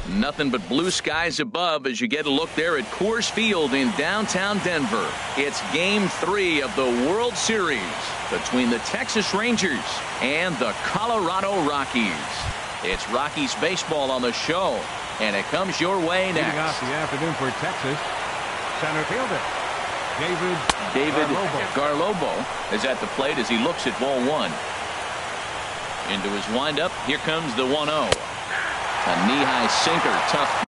Nothing but blue skies above as you get a look there at Coors Field in downtown Denver. It's Game 3 of the World Series between the Texas Rangers and the Colorado Rockies. It's Rockies baseball on the show, and it comes your way next. Leading off the afternoon for Texas, center fielder David Garlobo is at the plate as he looks at ball one. Into his windup, here comes the 1-0. A knee-high sinker, tough.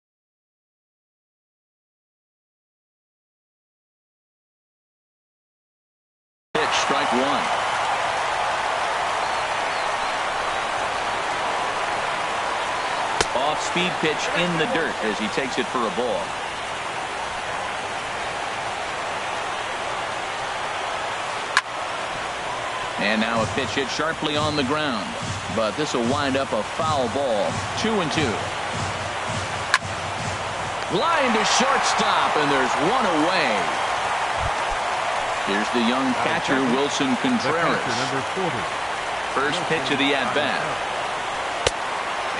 Pitch, strike one. Off-speed pitch in the dirt as he takes it for a ball. And now a pitch hit sharply on the ground. But this will wind up a foul ball. 2-2. Line to shortstop, and there's one away. Here's the young catcher, Wilson Contreras. First pitch of the at-bat.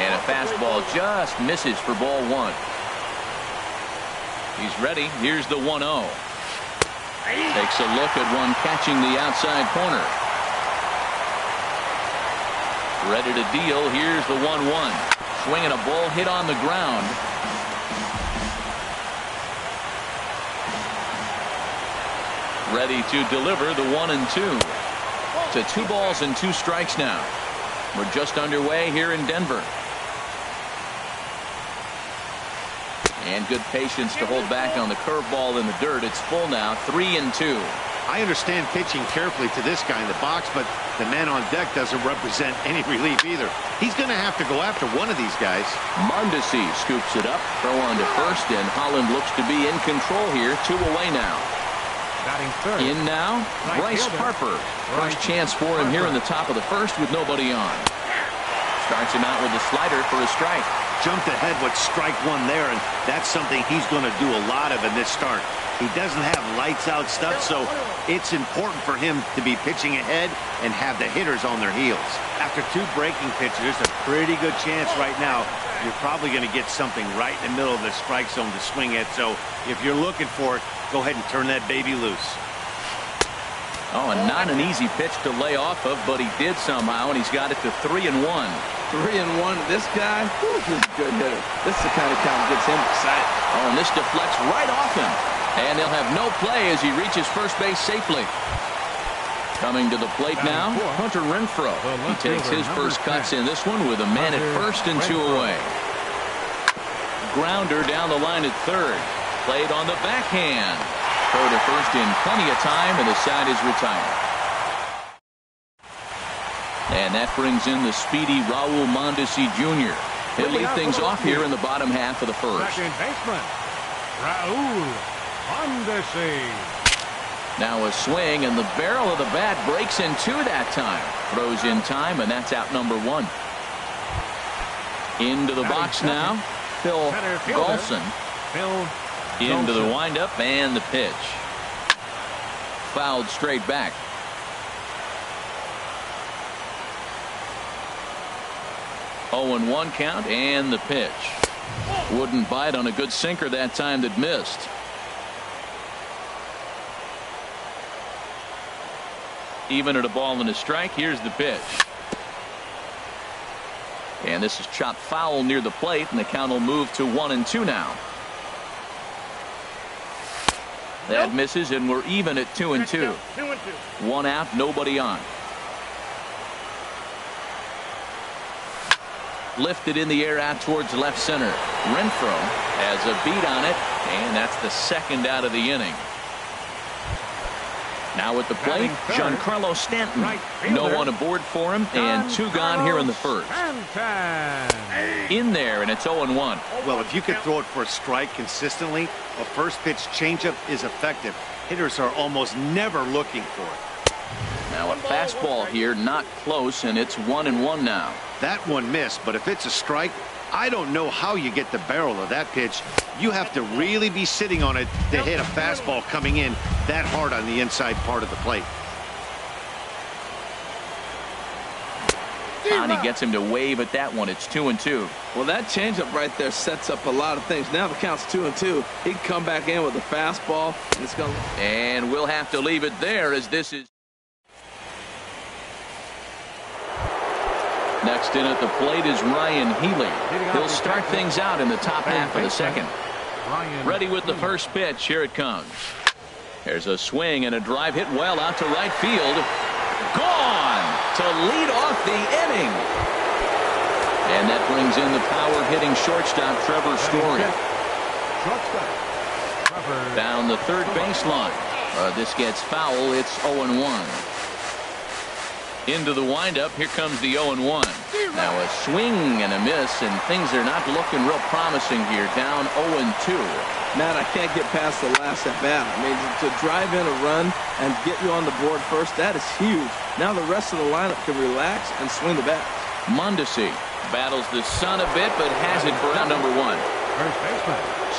And a fastball just misses for ball one. He's ready. Here's the 1-0. Takes a look at one catching the outside corner. Ready to deal. Here's the 1-1. Swinging a ball hit on the ground. Ready to deliver the 1-2. To 2 balls and 2 strikes now. We're just underway here in Denver. And good patience to hold back on the curveball in the dirt. It's full now. 3-2. I understand pitching carefully to this guy in the box, but the man on deck doesn't represent any relief either. He's going to have to go after one of these guys. Mondesi scoops it up. Throw on to first, and Holland looks to be in control here. 2 away now. In now, Bryce Harper. First chance for him here in the top of the first with nobody on. Starts him out with a slider for a strike. Jumped ahead with strike one there, and that's something he's going to do a lot of in this start. He doesn't have lights out stuff, so it's important for him to be pitching ahead and have the hitters on their heels. After 2 breaking pitches, there's a pretty good chance right now you're probably going to get something right in the middle of the strike zone to swing at. So if you're looking for it, go ahead and turn that baby loose. Oh, and not an easy pitch to lay off of, but he did somehow, and he's got it to 3-1. 3-1. This guy, this is a good hitter. This is the kind of count that gets him excited. Oh, and this deflects right off him. And they'll have no play as he reaches first base safely. Coming to the plate now, Hunter Renfroe. He takes his first cuts in this one with a man at first and 2 away. Grounder down the line at third. Played on the backhand. Throw to first in plenty of time, and the side is retired. And that brings in the speedy Raul Mondesi Jr. He'll lead things off here in the bottom half of the first. Second baseman, Raul Mondesi. Now a swing, and the barrel of the bat breaks in 2 that time. Throws in time, and that's out number 1. Into the box now, Phil Golson. Into the windup and the pitch. Fouled straight back. Oh, and 1 count, and the pitch. Wouldn't bite on a good sinker that time that missed. Even at a ball and a strike, here's the pitch. And this is chopped foul near the plate, and the count will move to 1-2 now. That misses, and we're even at 2-2. 1 out, nobody on. Lifted in the air out towards left center. Renfroe has a beat on it, and that's the 2nd out of the inning. Now at the plate, Giancarlo Stanton. No one aboard for him, and 2 gone here in the first. In there, and it's 0-1. Well, if you can throw it for a strike consistently, a first pitch changeup is effective. Hitters are almost never looking for it. Now a fastball here, not close, and it's 1-1 now. That one missed, but if it's a strike, I don't know how you get the barrel of that pitch. You have to really be sitting on it to hit a fastball coming in that hard on the inside part of the plate. down. He gets him to wave at that one. It's 2-2. Well, that changeup right there sets up a lot of things. Now the count's 2-2. He can come back in with a fastball, and it's going to... And we'll have to leave it there as this is... Next in at the plate is Ryan Healy. He'll start things out in the top half of the second. Ready with the first pitch. Here it comes. There's a swing and a drive hit well out to right field. Gone to lead off the inning. And that brings in the power-hitting shortstop, Trevor Story. Down the third baseline. This gets foul. It's 0-1. Into the windup. Here comes the 0-1. Now a swing and a miss, and things are not looking real promising here. Down 0-2. Matt, I can't get past the last at bat. I mean, to drive in a run and get you on the board first, that is huge. Now the rest of the lineup can relax and swing the bat. Mondesi battles the sun a bit, but has it for out number 1.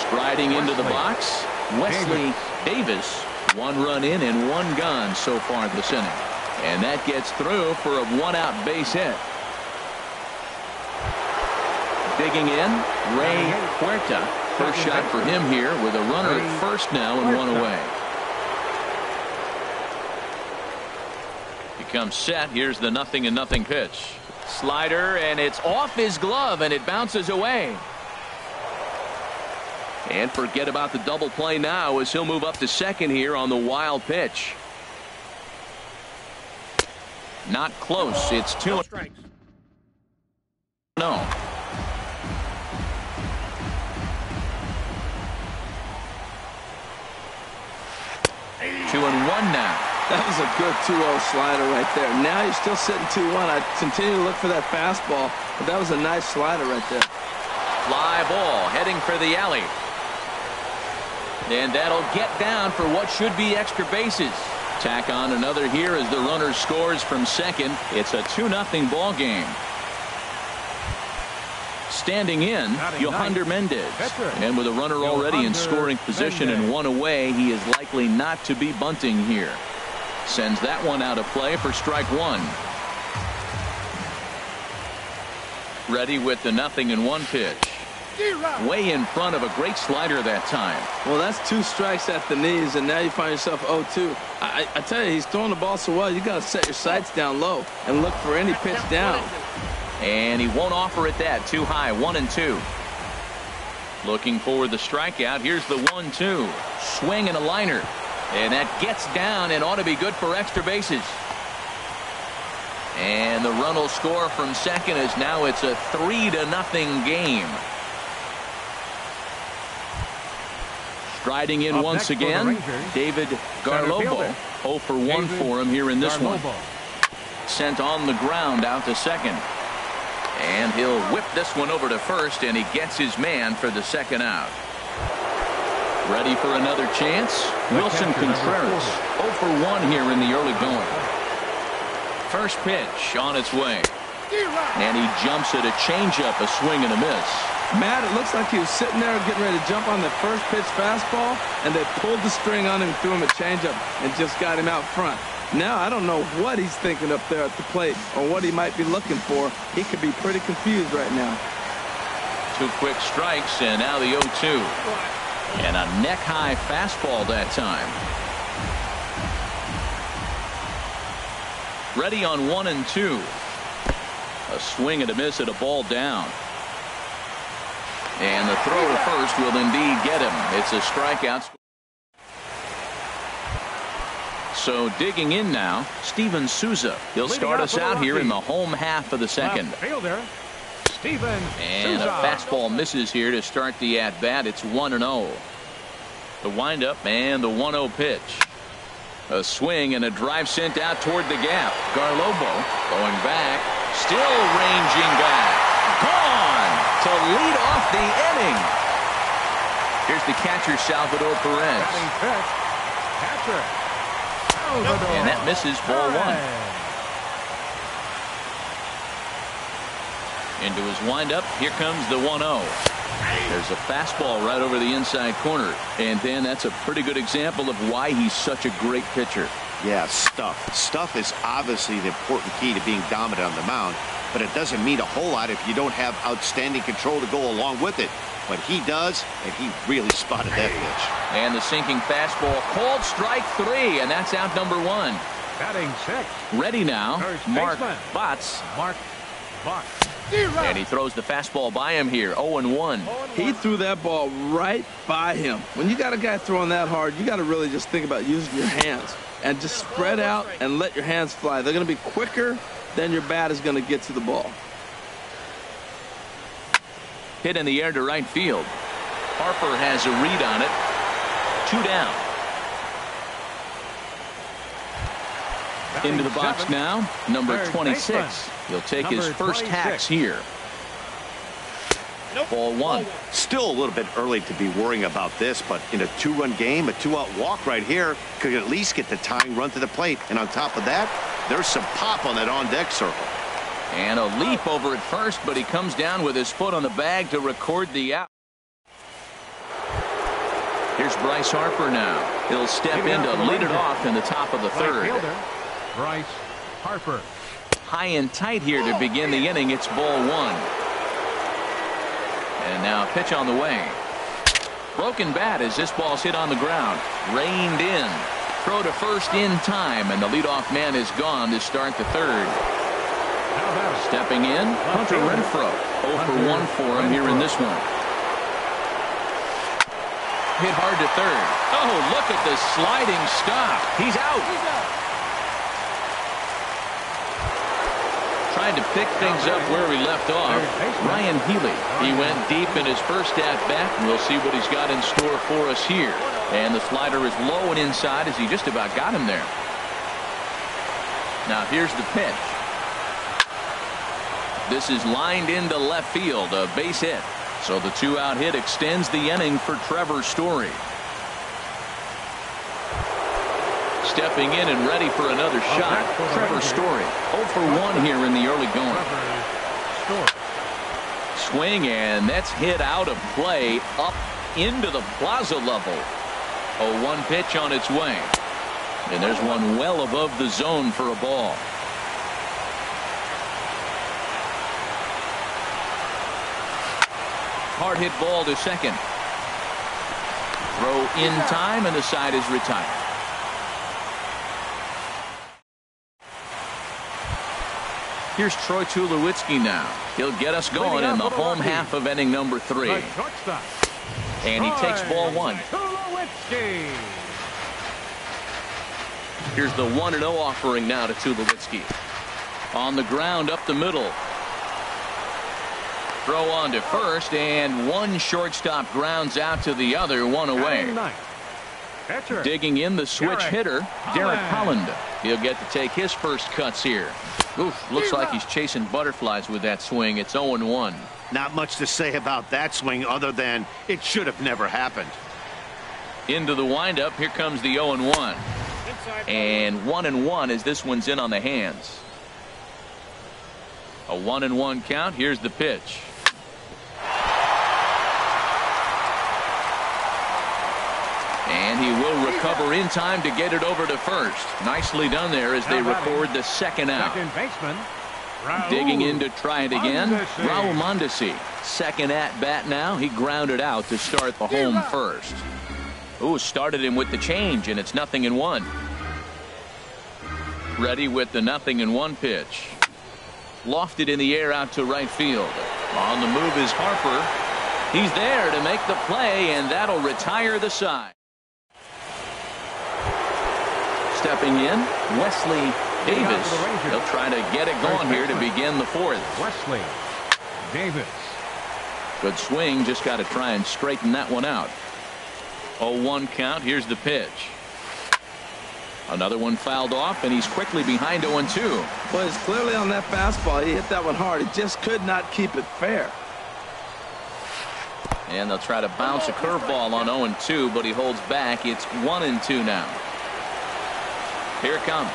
Striding into the box, Wesley Davis. 1 run in and 1 gone so far this inning. And that gets through for a 1-out base hit. Digging in, Ray Huerta. First shot for him here with a runner at first now and 1 away. He comes set. Here's the 0-0 pitch. Slider, and it's off his glove, and it bounces away. And forget about the double play now as he'll move up to second here on the wild pitch. Not close. It's 2 strikes. No. 2-1 now. That was a good 2-0 slider right there. Now you're still sitting 2-1. I continue to look for that fastball, but that was a nice slider right there. Fly ball heading for the alley. And that'll get down for what should be extra bases. Tack on another here as the runner scores from second. It's a 2-0 ball game. Standing in, Yohander Mendez. And with a runner already in scoring position and 1 away, he is likely not to be bunting here. Sends that one out of play for strike 1. Ready with the 0-1 pitch. Way in front of a great slider that time. Well, that's 2 strikes at the knees, and now you find yourself 0-2. I tell you, he's throwing the ball so well, you got to set your sights down low and look for any pitch down. And he won't offer it that. Too high. 1-2. Looking for the strikeout. Here's the 1-2. Swing and a liner. And that gets down and ought to be good for extra bases. And the run will score from second as now it's a 3-0 game. Striding in once again, David Garlobo. 0 for 1 for him here in this one. Sent on the ground out to second. And he'll whip this one over to first, and he gets his man for the second out. Ready for another chance? Wilson Contreras. 0 for 1 here in the early going. First pitch on its way. And he jumps at a changeup, a swing and a miss. Matt, it looks like he was sitting there getting ready to jump on the first pitch fastball, and they pulled the string on him and threw him a changeup and just got him out front. Now, I don't know what he's thinking up there at the plate or what he might be looking for. He could be pretty confused right now. 2 quick strikes, and now the 0-2. And a neck-high fastball that time. Ready on 1-2. A swing and a miss at a ball down. And the throw to first will indeed get him. It's a strikeout. So digging in now, Steven Souza. He'll start us out here in the home half of the second. And a fastball misses here to start the at-bat. It's 1-0. The windup and the 1-0 pitch. A swing and a drive sent out toward the gap. Garlobo going back. Still ranging back. Gone to lead off the inning. Here's the catcher, Salvador Perez. And that misses, ball 1. Into his windup. Here comes the 1-0. There's a fastball right over the inside corner. And then that's a pretty good example of why he's such a great pitcher. Yeah, stuff. Stuff is obviously the important key to being dominant on the mound. but it doesn't mean a whole lot if you don't have outstanding control to go along with it. But he does, and he really spotted that pitch. And the sinking fastball called strike 3, and that's out number 1. Batting 6. Ready now, First Mark baseman. Botts. Mark Botts. And he throws the fastball by him here, 0-1. He threw that ball right by him. When you got a guy throwing that hard, you got to really just think about using your hands and just spread out and let your hands fly. They're going to be quicker than your bat is going to get to the ball. Hit in the air to right field. Harper has a read on it. 2 down. Into the box now, number 26. He'll take his first hacks here. Ball 1. Still a little bit early to be worrying about this, but in a 2-run game, a 2-out walk right here could at least get the tying run to the plate. And on top of that, there's some pop on that on-deck circle. And a leap over at first, but he comes down with his foot on the bag to record the out. Here's Bryce Harper now. He'll step in to lead it off in the top of the 3rd. Bryce Harper. High and tight here to begin the inning. It's ball 1. And now a pitch on the way. Broken bat as this ball's hit on the ground. Reined in. Throw to first in time, and the leadoff man is gone to start the 3rd. Stepping in, Hunter Renfroe. 0 for 1 for him here in this one. Hit hard to 3rd. Oh, look at the sliding stop. He's out. Trying to pick things up where we left off. Ryan Healy. He went deep in his first at-bat, and we'll see what he's got in store for us here. And the slider is low and inside as he just about got him there. Now here's the pitch. This is lined into left field, a base hit. So the 2-out hit extends the inning for Trevor Story. Stepping in and ready for another shot, Trevor Story. 0 for 1 here in the early going. Swing, and that's hit out of play up into the plaza level. 0-1 pitch on its way. And there's one well above the zone for a ball. Hard hit ball to second. Throw in time, and the side is retired. Here's Troy Tulowitzki now. He'll get us going in the home half of inning number 3. And he takes ball 1. Here's the 1-0 offering now to Tulowitzki. On the ground up the middle. Throw on to first, and one shortstop grounds out to the other, 1 away. Digging in the switch hitter, Derek Holland. He'll get to take his first cuts here. Oof, looks like he's chasing butterflies with that swing. It's 0-1. Not much to say about that swing other than it should have never happened. Into the windup. Here comes the 0-1. And 1-1 as this one's in on the hands. A 1-1 count. Here's the pitch. And he will recover in time to get it over to first. Nicely done there as they record the second out. Digging in to try it again. Raul Mondesi. Second at bat now. He grounded out to start the home first. Ooh, started him with the change, and it's 0-1. Ready with the 0-1 pitch. Lofted in the air out to right field. On the move is Harper. He's there to make the play, and that'll retire the side. Stepping in, Wesley Davis. He'll try to get it going here to begin the 4th. Wesley Davis. Good swing, just got to try and straighten that one out. 0-1 count. Here's the pitch. Another one fouled off, and he's quickly behind 0-2. Well, it's clearly on that fastball. He hit that one hard. He just could not keep it fair. And they'll try to bounce a curveball on 0-2, but he holds back. It's 1-2 now. Here it comes.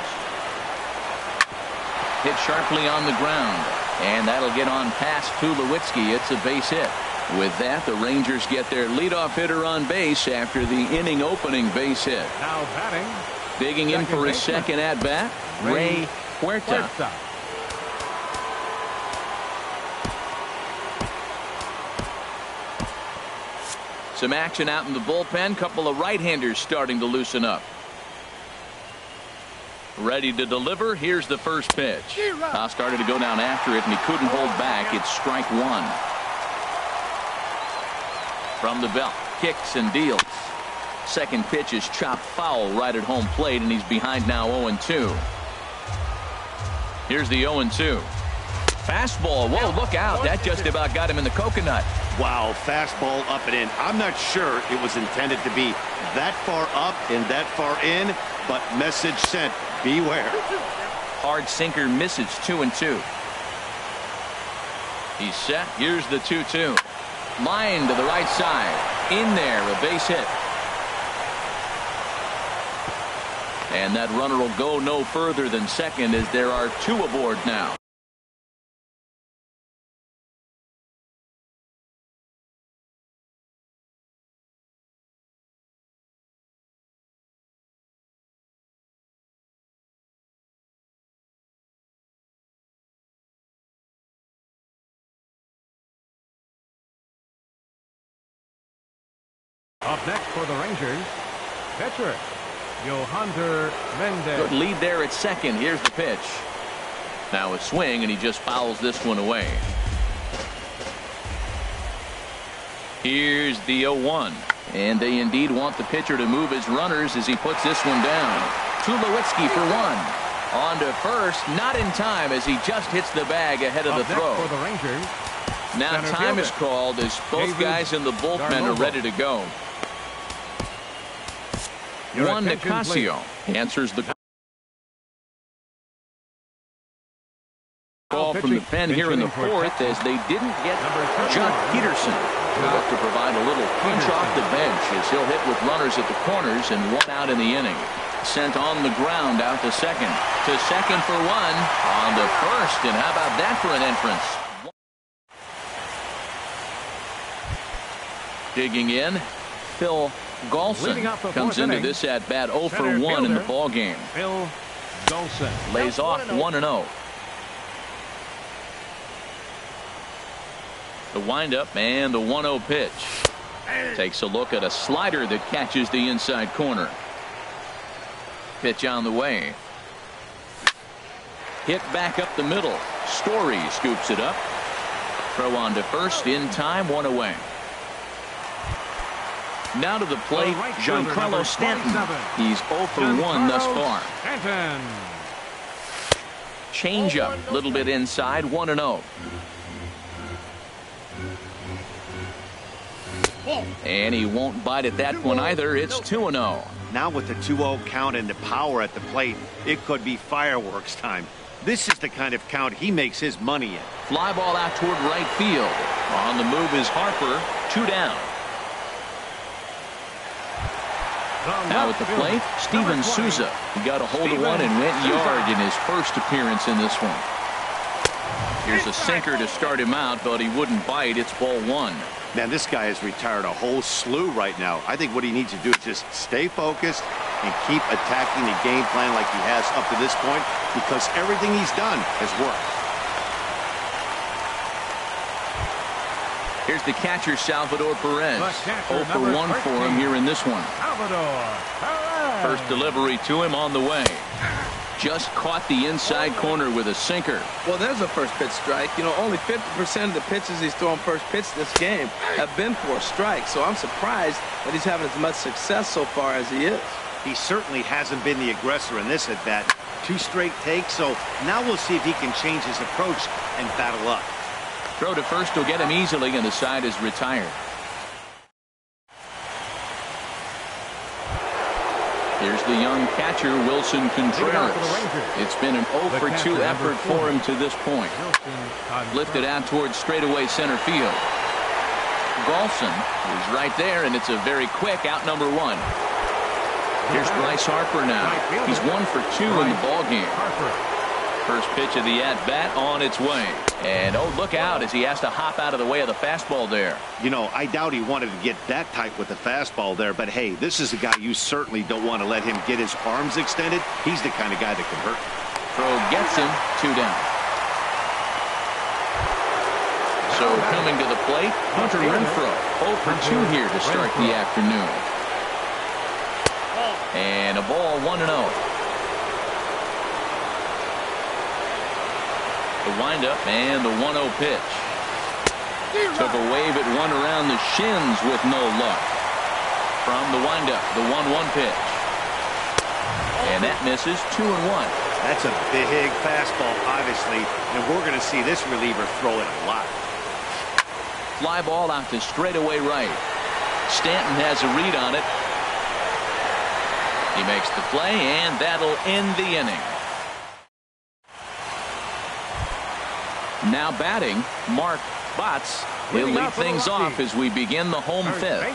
Hit sharply on the ground, and that'll get on past Tulowitzki. It's a base hit. With that, the Rangers get their leadoff hitter on base after the inning opening base hit. Now batting. Digging in for his second at bat, Ray Huerta. Some action out in the bullpen. Couple of right-handers starting to loosen up. Ready to deliver. Here's the first pitch. Started to go down after it, and he couldn't hold back. It's strike one. From the belt, kicks and deals. Second pitch is chopped foul right at home plate, and he's behind now 0-2. Here's the 0-2. Fastball. Whoa, look out. That just about got him in the coconut. Wow, fastball up and in. I'm not sure it was intended to be that far up and that far in, but message sent. Beware. Hard sinker misses. 2-2. He's set. Here's the 2-2. Line to the right side. In there, a base hit. And that runner will go no further than second as there are two aboard now. Up next for the Rangers, pitcher Yohander Mendez. Good lead there at second. Here's the pitch. Now a swing, and he just fouls this one away. Here's the 0-1. And they indeed want the pitcher to move his runners as he puts this one down. Tulowitzki for one. On to first. Not in time as he just hits the bag ahead of the throw. For the Rangers, now time is called as both guys in the bullpen are ready to go. Juan Nicasio answers the call from the pen here in the fourth as they didn't get Jock Peterson. He'll look to provide a little punch off the bench as he'll hit with runners at the corners and one out in the inning. Sent on the ground out to second. To second for one. On to first, and how about that for an entrance? Digging in, Phil Golson comes into this at bat 0 for 1 in the ball game. Phil Golson lays off 1-0. The windup and the 1-0 pitch. Takes a look at a slider that catches the inside corner. Pitch on the way. Hit back up the middle. Story scoops it up. Throw on to first in time, one away. Now to the plate, Giancarlo Stanton. He's 0 for 1 thus far. Changeup, a little bit inside, 1-0. And he won't bite at that one either. It's 2-0. Now with the 2-0 count and the power at the plate, it could be fireworks time. This is the kind of count he makes his money in. Fly ball out toward right field. On the move is Harper. 2 down. Now at the plate, Steven Souza. He got a hold of one and went yard in his first appearance in this one. Here's a sinker to start him out, but he wouldn't bite. It's ball 1. Man, this guy has retired a whole slew right now. I think what he needs to do is just stay focused and keep attacking the game plan like he has up to this point, because everything he's done has worked. Here's the catcher, Salvador Perez. 0 for 1 for him here in this one. First delivery to him on the way. Just caught the inside corner with a sinker. Well, there's a first pitch strike. You know, only 50% of the pitches he's thrown first pitch this game have been for a strike. So I'm surprised that he's having as much success so far as he is. He certainly hasn't been the aggressor in this at bat. 2 straight takes, so now we'll see if he can change his approach and battle up. Throw to first will get him easily, and the side is retired. Here's the young catcher, Wilson Contreras. It's been an 0 for 2 effort for him to this point. Lifted out towards straightaway center field. Golson is right there, and it's a very quick out number 1. Here's Bryce Harper now. He's 1 for 2 in the ball game. First pitch of the at-bat on its way. And, oh, look out as he has to hop out of the way of the fastball there. You know, I doubt he wanted to get that tight with the fastball there, but hey, this is a guy you certainly don't want to let him get his arms extended. He's the kind of guy that can hurt. Throw gets him. 2 down. So coming to the plate, Hunter Renfroe. 0 for 2 here to start the afternoon. And a ball 1-0. The windup and the 1-0 pitch. Took a wave at one around the shins with no luck. From the windup, the 1-1 pitch. And that misses 2-1. That's a big fastball, obviously, and we're going to see this reliever throw it a lot. Fly ball out to straightaway right. Stanton has a read on it. He makes the play, and that'll end the inning. Now batting, Mark Botts. He'll lead things off as we begin the home fifth.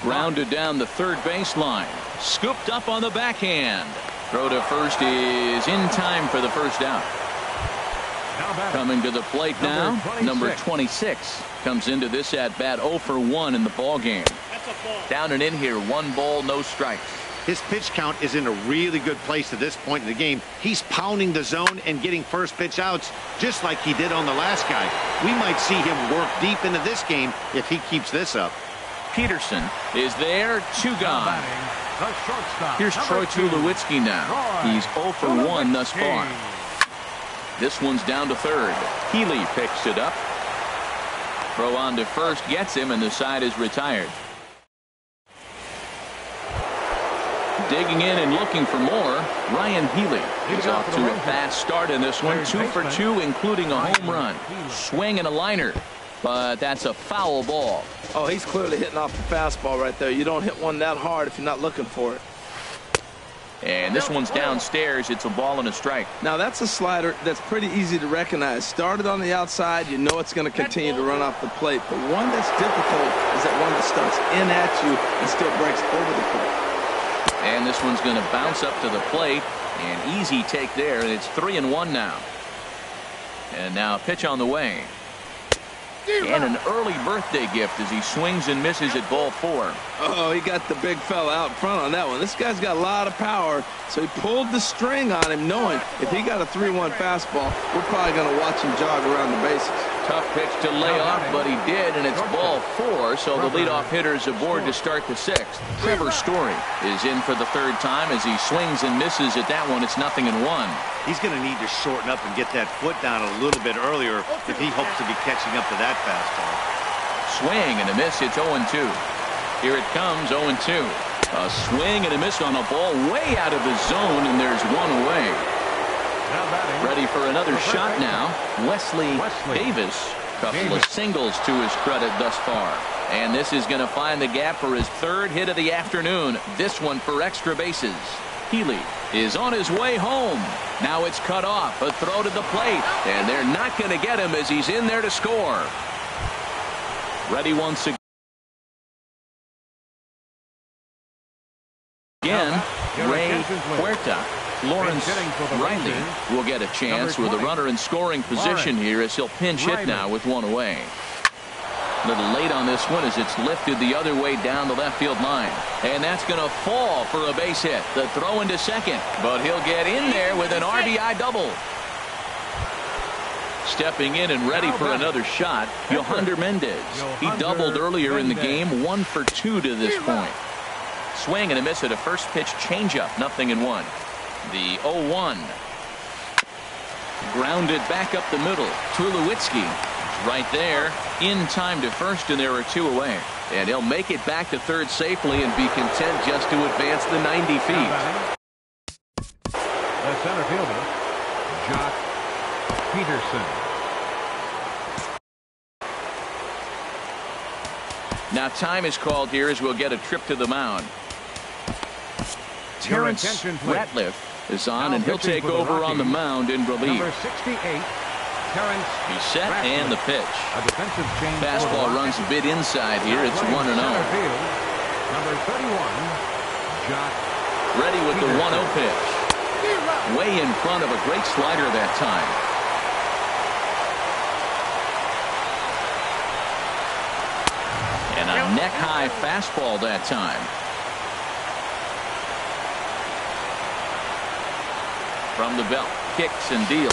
Grounded down the third baseline. Scooped up on the backhand. Throw to first is in time for the first out. Coming to the plate now, number 26 comes into this at bat 0 for 1 in the ball game. Down and in here, 1 ball, no strikes. His pitch count is in a really good place at this point in the game. He's pounding the zone and getting first pitch outs just like he did on the last guy. We might see him work deep into this game if he keeps this up. Peterson is there, 2 gone. Here's Troy Tulowitzki now. He's 0 for 1 thus far. This one's down to third. Healy picks it up. Throw on to first gets him, and the side is retired. Digging in and looking for more, Ryan Healy is off to a fast start in this one. 2 for 2, including a home run. Swing and a liner, but that's a foul ball. Oh, he's clearly hitting off the fastball right there. You don't hit one that hard if you're not looking for it. And this one's downstairs. It's a ball and a strike. Now, that's a slider that's pretty easy to recognize. Started on the outside, you know it's going to continue to run off the plate. But one that's difficult is that one that starts in at you and still breaks over the plate. And this one's going to bounce up to the plate. An easy take there, and it's 3-1 now. And now a pitch on the way. And an early birthday gift as he swings and misses at ball 4. Oh, he got the big fella out front on that one. This guy's got a lot of power, so he pulled the string on him, knowing if he got a 3-1 fastball, we're probably going to watch him jog around the bases. Tough pitch to lay off, but he did, and it's ball 4, so the leadoff hitter is aboard to start the 6th. Trevor Story is in for the 3rd time as he swings and misses at that one. It's 0-1. He's going to need to shorten up and get that foot down a little bit earlier if he hopes to be catching up to that fastball. Swing and a miss. It's 0-2. Here it comes, 0-2. A swing and a miss on a ball way out of the zone, and there's one away. Ready for another shot now. Wesley Davis. Couple of singles to his credit thus far. And this is going to find the gap for his 3rd hit of the afternoon. This one for extra bases. Healy is on his way home. Now it's cut off. A throw to the plate. And they're not going to get him as he's in there to score. Ready once again. Ray Huerta. Lawrence Riley will get a chance with a runner in scoring position here as he'll pinch hit now with one away. A little late on this one as it's lifted the other way down the left field line. And that's going to fall for a base hit. The throw into second, but he'll get in there with an RBI double. Stepping in and ready for another shot, Yohander Mendez. He doubled earlier in the game, 1 for 2 to this point. Swing and a miss at a first pitch changeup, 0-1. The 0-1. Grounded back up the middle. Tulowitzki right there in time to first, and there are 2 away. And he'll make it back to 3rd safely and be content just to advance the 90 feet. The center fielder, Jock Peterson. Now time is called here as we'll get a trip to the mound. Terrence Ratliff is on, and he'll take over on the mound in relief. Number 68, Terrence. He's set Ratliff. and the pitch. A defensive change. Fastball runs a bit inside here. It's 1-0. Number 31, Jock. Ready with the 1-0 pitch. Way in front of a great slider that time. And a neck-high fastball that time. From the belt, kicks and deals.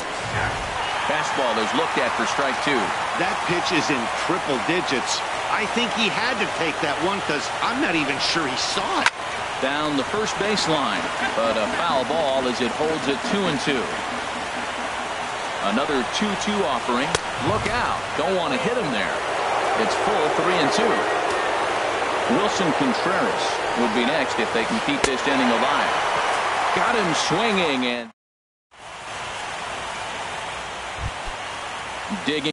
Fastball is looked at for strike 2. That pitch is in triple digits. I think he had to take that one because I'm not even sure he saw it. Down the first baseline, but a foul ball as it holds it 2-2. Another 2-2 offering. Look out. Don't want to hit him there. It's full 3-2. Wilson Contreras will be next if they can keep this inning alive. Got him swinging and digging.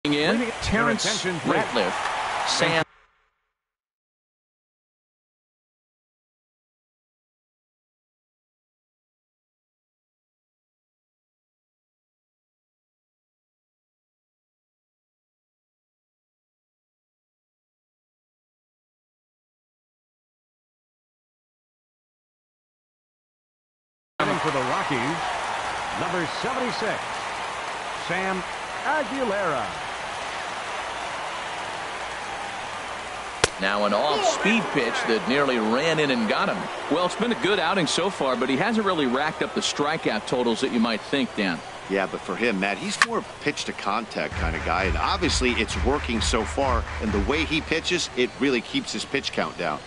In Terrence Ratliff, Sam. For the Rockies, number 76, Sam Aguilera. Now an off-speed pitch that nearly ran in and got him. Well, it's been a good outing so far, but he hasn't really racked up the strikeout totals that you might think, Dan. Yeah, but for him, Matt, he's more of a pitch-to-contact kind of guy, and obviously it's working so far, and the way he pitches, it really keeps his pitch count down.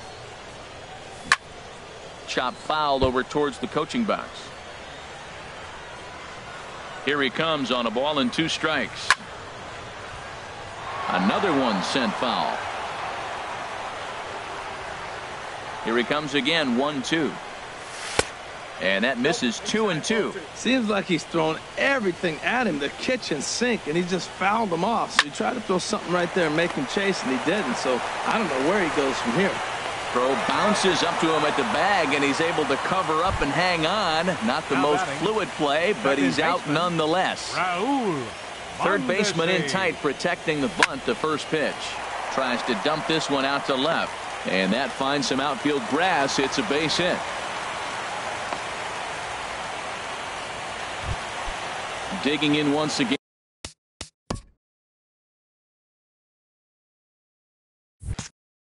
Chop fouled over towards the coaching box. Here he comes on a ball and 2 strikes. Another one sent foul. Here he comes again, 1-2. And that misses 2-2. Seems like he's thrown everything at him, the kitchen sink, and he just fouled them off. So he tried to throw something right there and make him chase, and he didn't. So I don't know where he goes from here. Throw bounces up to him at the bag, and he's able to cover up and hang on. Not the most fluid play, but he's out nonetheless. Third baseman in tight, protecting the bunt, the first pitch. Tries to dump this one out to left, and that finds some outfield grass. It's a base hit. Digging in once again.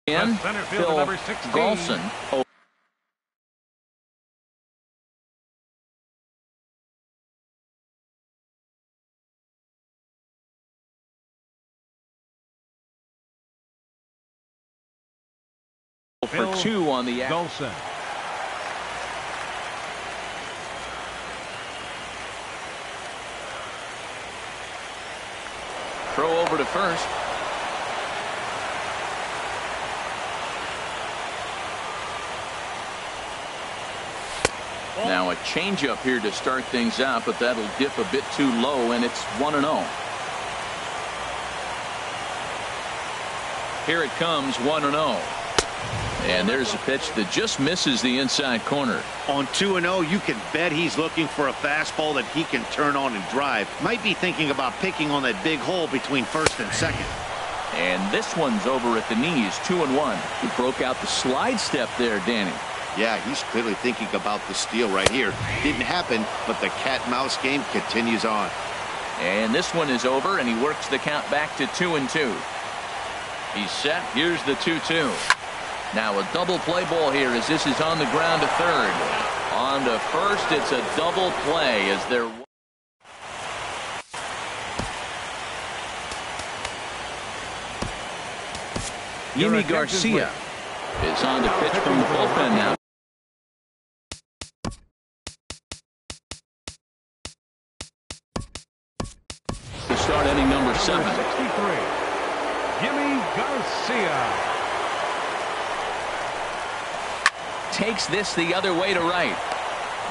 Phil Golson. For 2 on the Golson. throw over to first. Now a changeup here to start things out, but that'll dip a bit too low, and it's 1-0. Here it comes, 1-0. And there's a pitch that just misses the inside corner. On 2-0, you can bet he's looking for a fastball that he can turn on and drive. Might be thinking about picking on that big hole between first and second. And this one's over at the knees, 2-1. He broke out the slide step there, Danny. Yeah, he's clearly thinking about the steal right here. Didn't happen, but the cat-mouse game continues on. And this one is over, and he works the count back to 2-2. He's set. Here's the 2-2. Now a double play ball here as this is on the ground to third. On to first, it's a double play as they're... Yimi Garcia is on to pitch from the bullpen now. To start inning number 7. 63. Yimi Garcia takes this the other way to right.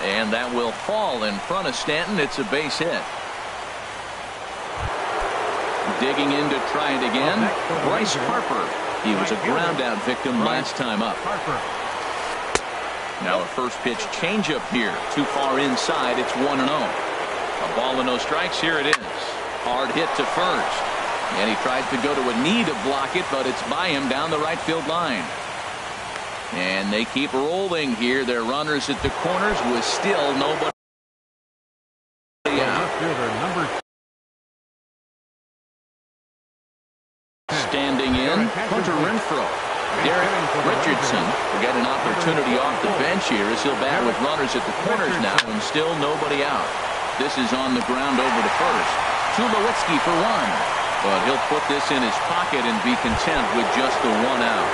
And that will fall in front of Stanton. It's a base hit. Digging in to try it again. Bryce Harper. He was a ground out victim last time up. Now a first pitch changeup here. Too far inside. It's 1-0. A ball and no strikes. Here it is. Hard hit to first. And he tries to go to a knee to block it, but it's by him down the right field line. And they keep rolling here. Their runners at the corners with still nobody out. Standing in, Hunter Renfroe. Derek Richardson will get an opportunity off the bench here as he'll bat with runners at the corners now and still nobody out. This is on the ground over to first. Tulowitzki for one. But he'll put this in his pocket and be content with just the one out.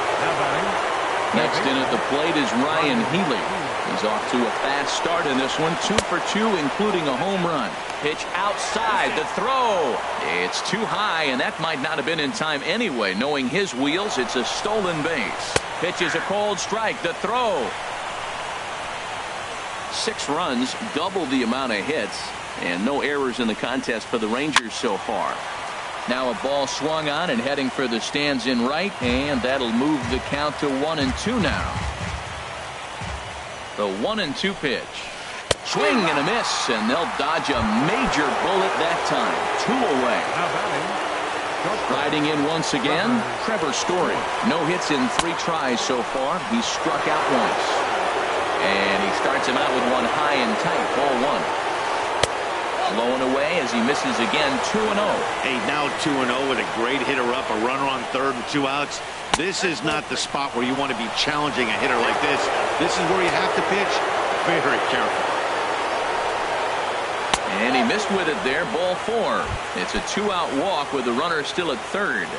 Next in at the plate is Ryan Healy. He's off to a fast start in this one. 2 for 2, including a home run. Pitch outside. The throw. It's too high, and that might not have been in time anyway. Knowing his wheels, it's a stolen base. Pitch is a cold strike. The throw. 6 runs, double the amount of hits, and no errors in the contest for the Rangers so far. Now a ball swung on and heading for the stands in right, and that'll move the count to 1-2 now. The 1-2 pitch. Swing and a miss, and they'll dodge a major bullet that time. 2 away. Riding in once again, Trevor Story. No hits in 3 tries so far. He's struck out once. And he starts him out with one high and tight, ball 1. Blowing away as he misses again. 2-0. Hey, now 2-0 with a great hitter up, a runner on third and 2 outs. This is not the spot where you want to be challenging a hitter like this. This is where you have to pitch very careful. And he missed with it there. Ball 4. It's a 2-out walk with the runner still at third.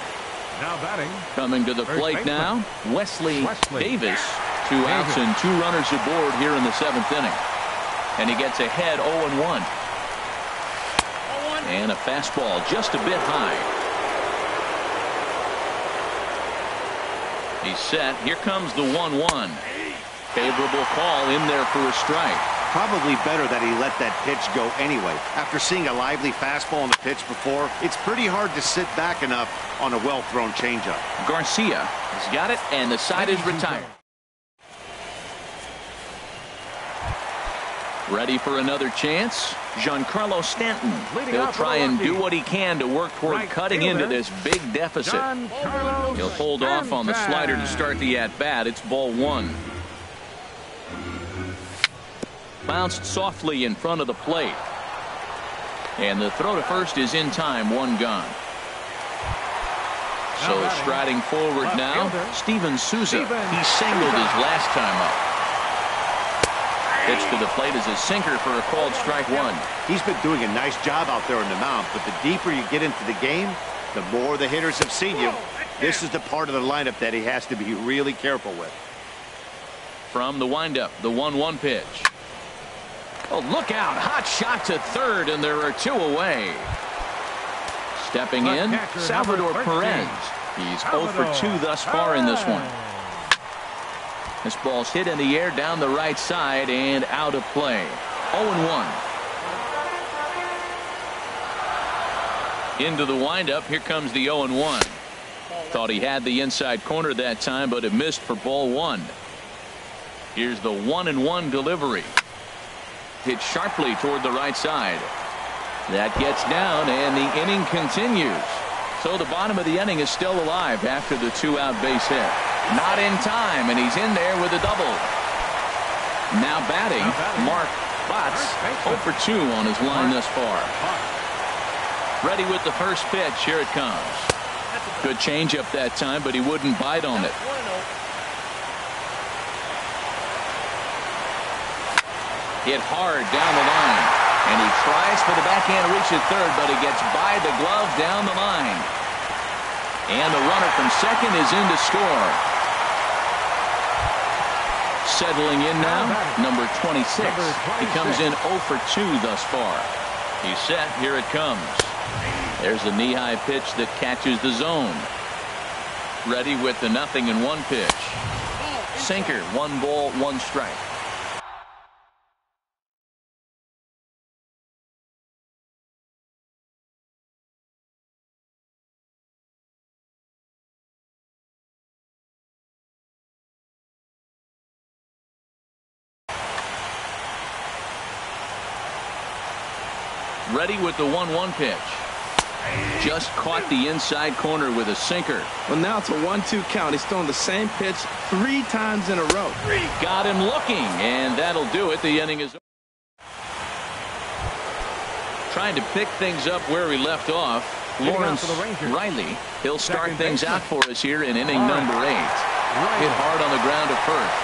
Now batting. Coming to the plate now, Wesley Davis. 2 outs and 2 runners aboard here in the 7th inning. And he gets ahead 0-1. And a fastball just a bit high. He's set. Here comes the 1-1. Favorable call in there for a strike. Probably better that he let that pitch go anyway. After seeing a lively fastball on the pitch before, it's pretty hard to sit back enough on a well-thrown changeup. Garcia has got it, and the side is retired. Ready for another chance? Giancarlo Stanton. He'll try and do what he can to work toward cutting into this big deficit. He'll hold off on the slider to start the at-bat. It's ball 1. Bounced softly in front of the plate. And the throw to first is in time. 1 gone. So striding forward now, Steven Souza. He singled his last time up. Pitch to the plate is a sinker for a called strike 1. He's been doing a nice job out there on the mound, but the deeper you get into the game, the more the hitters have seen you. This is the part of the lineup that he has to be really careful with. From the windup, the 1-1 pitch. Oh, look out. Hot shot to third, and there are 2 away. Stepping in, Salvador Perez. He's 0 for 2 thus far in this one. This ball's hit in the air down the right side and out of play. 0-1. Into the windup. Here comes the 0-1. Thought he had the inside corner that time, but it missed for ball 1. Here's the 1-1 delivery. Hit sharply toward the right side. That gets down, and the inning continues. So the bottom of the inning is still alive after the 2-out base hit. Not in time, and he's in there with a double. Now batting, Mark Botts, 0 for 2 on his line thus far. Ready with the first pitch. Here it comes. Good changeup that time, but he wouldn't bite on it. Hit hard down the line, and he tries for the backhand reach at third, but he gets by the glove down the line. And the runner from second is in to score. Settling in now, number 26. He comes in 0 for 2 thus far. He's set. Here it comes. There's a knee-high pitch that catches the zone. Ready with the 0-1 pitch. Sinker, 1 ball, 1 strike. Ready with the 1-1 pitch. Just caught the inside corner with a sinker. Well, now it's a 1-2 count. He's thrown the same pitch 3 times in a row. Got him looking, and that'll do it. The inning is over. Trying to pick things up where he left off. Lawrence Riley. He'll start things out for us here in inning number 8. Hit hard on the ground to first.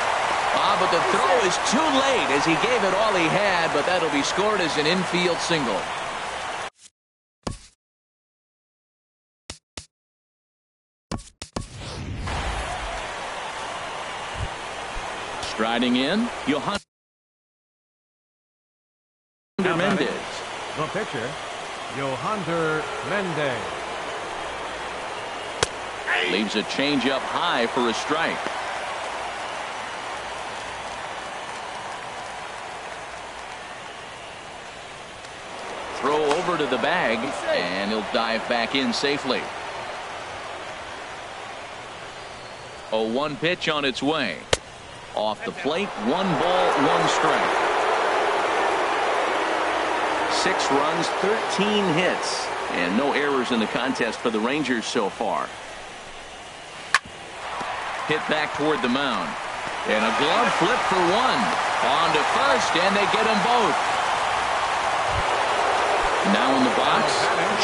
But the throw is too late as he gave it all he had, but that'll be scored as an infield single. Striding in, Johan Mendez. The pitcher, Yohander Mendez. Leaves a changeup high for a strike. Throw over to the bag, and he'll dive back in safely. 0-1 pitch on its way. Off the plate, 1 ball, 1 strike. 6 runs, 13 hits, and no errors in the contest for the Rangers so far. Hit back toward the mound. And a glove flip for 1. On to first, and they get them both. Now in the box,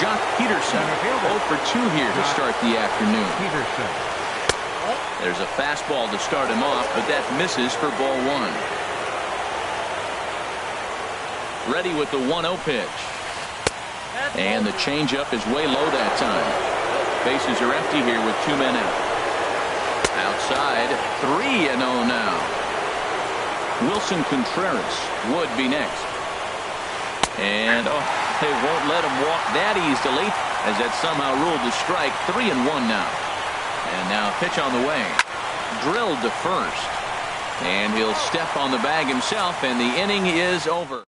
Jock Peterson. 0 for 2 here to start the afternoon. There's a fastball to start him off, but that misses for ball 1. Ready with the 1-0 pitch. And the changeup is way low that time. Bases are empty here with 2 men out. Outside, 3-0 now. Wilson Contreras would be next. And they won't let him walk that easily, as that somehow ruled the strike. 3-1 now. And now pitch on the way. Drilled to first. And he'll step on the bag himself, and the inning is over.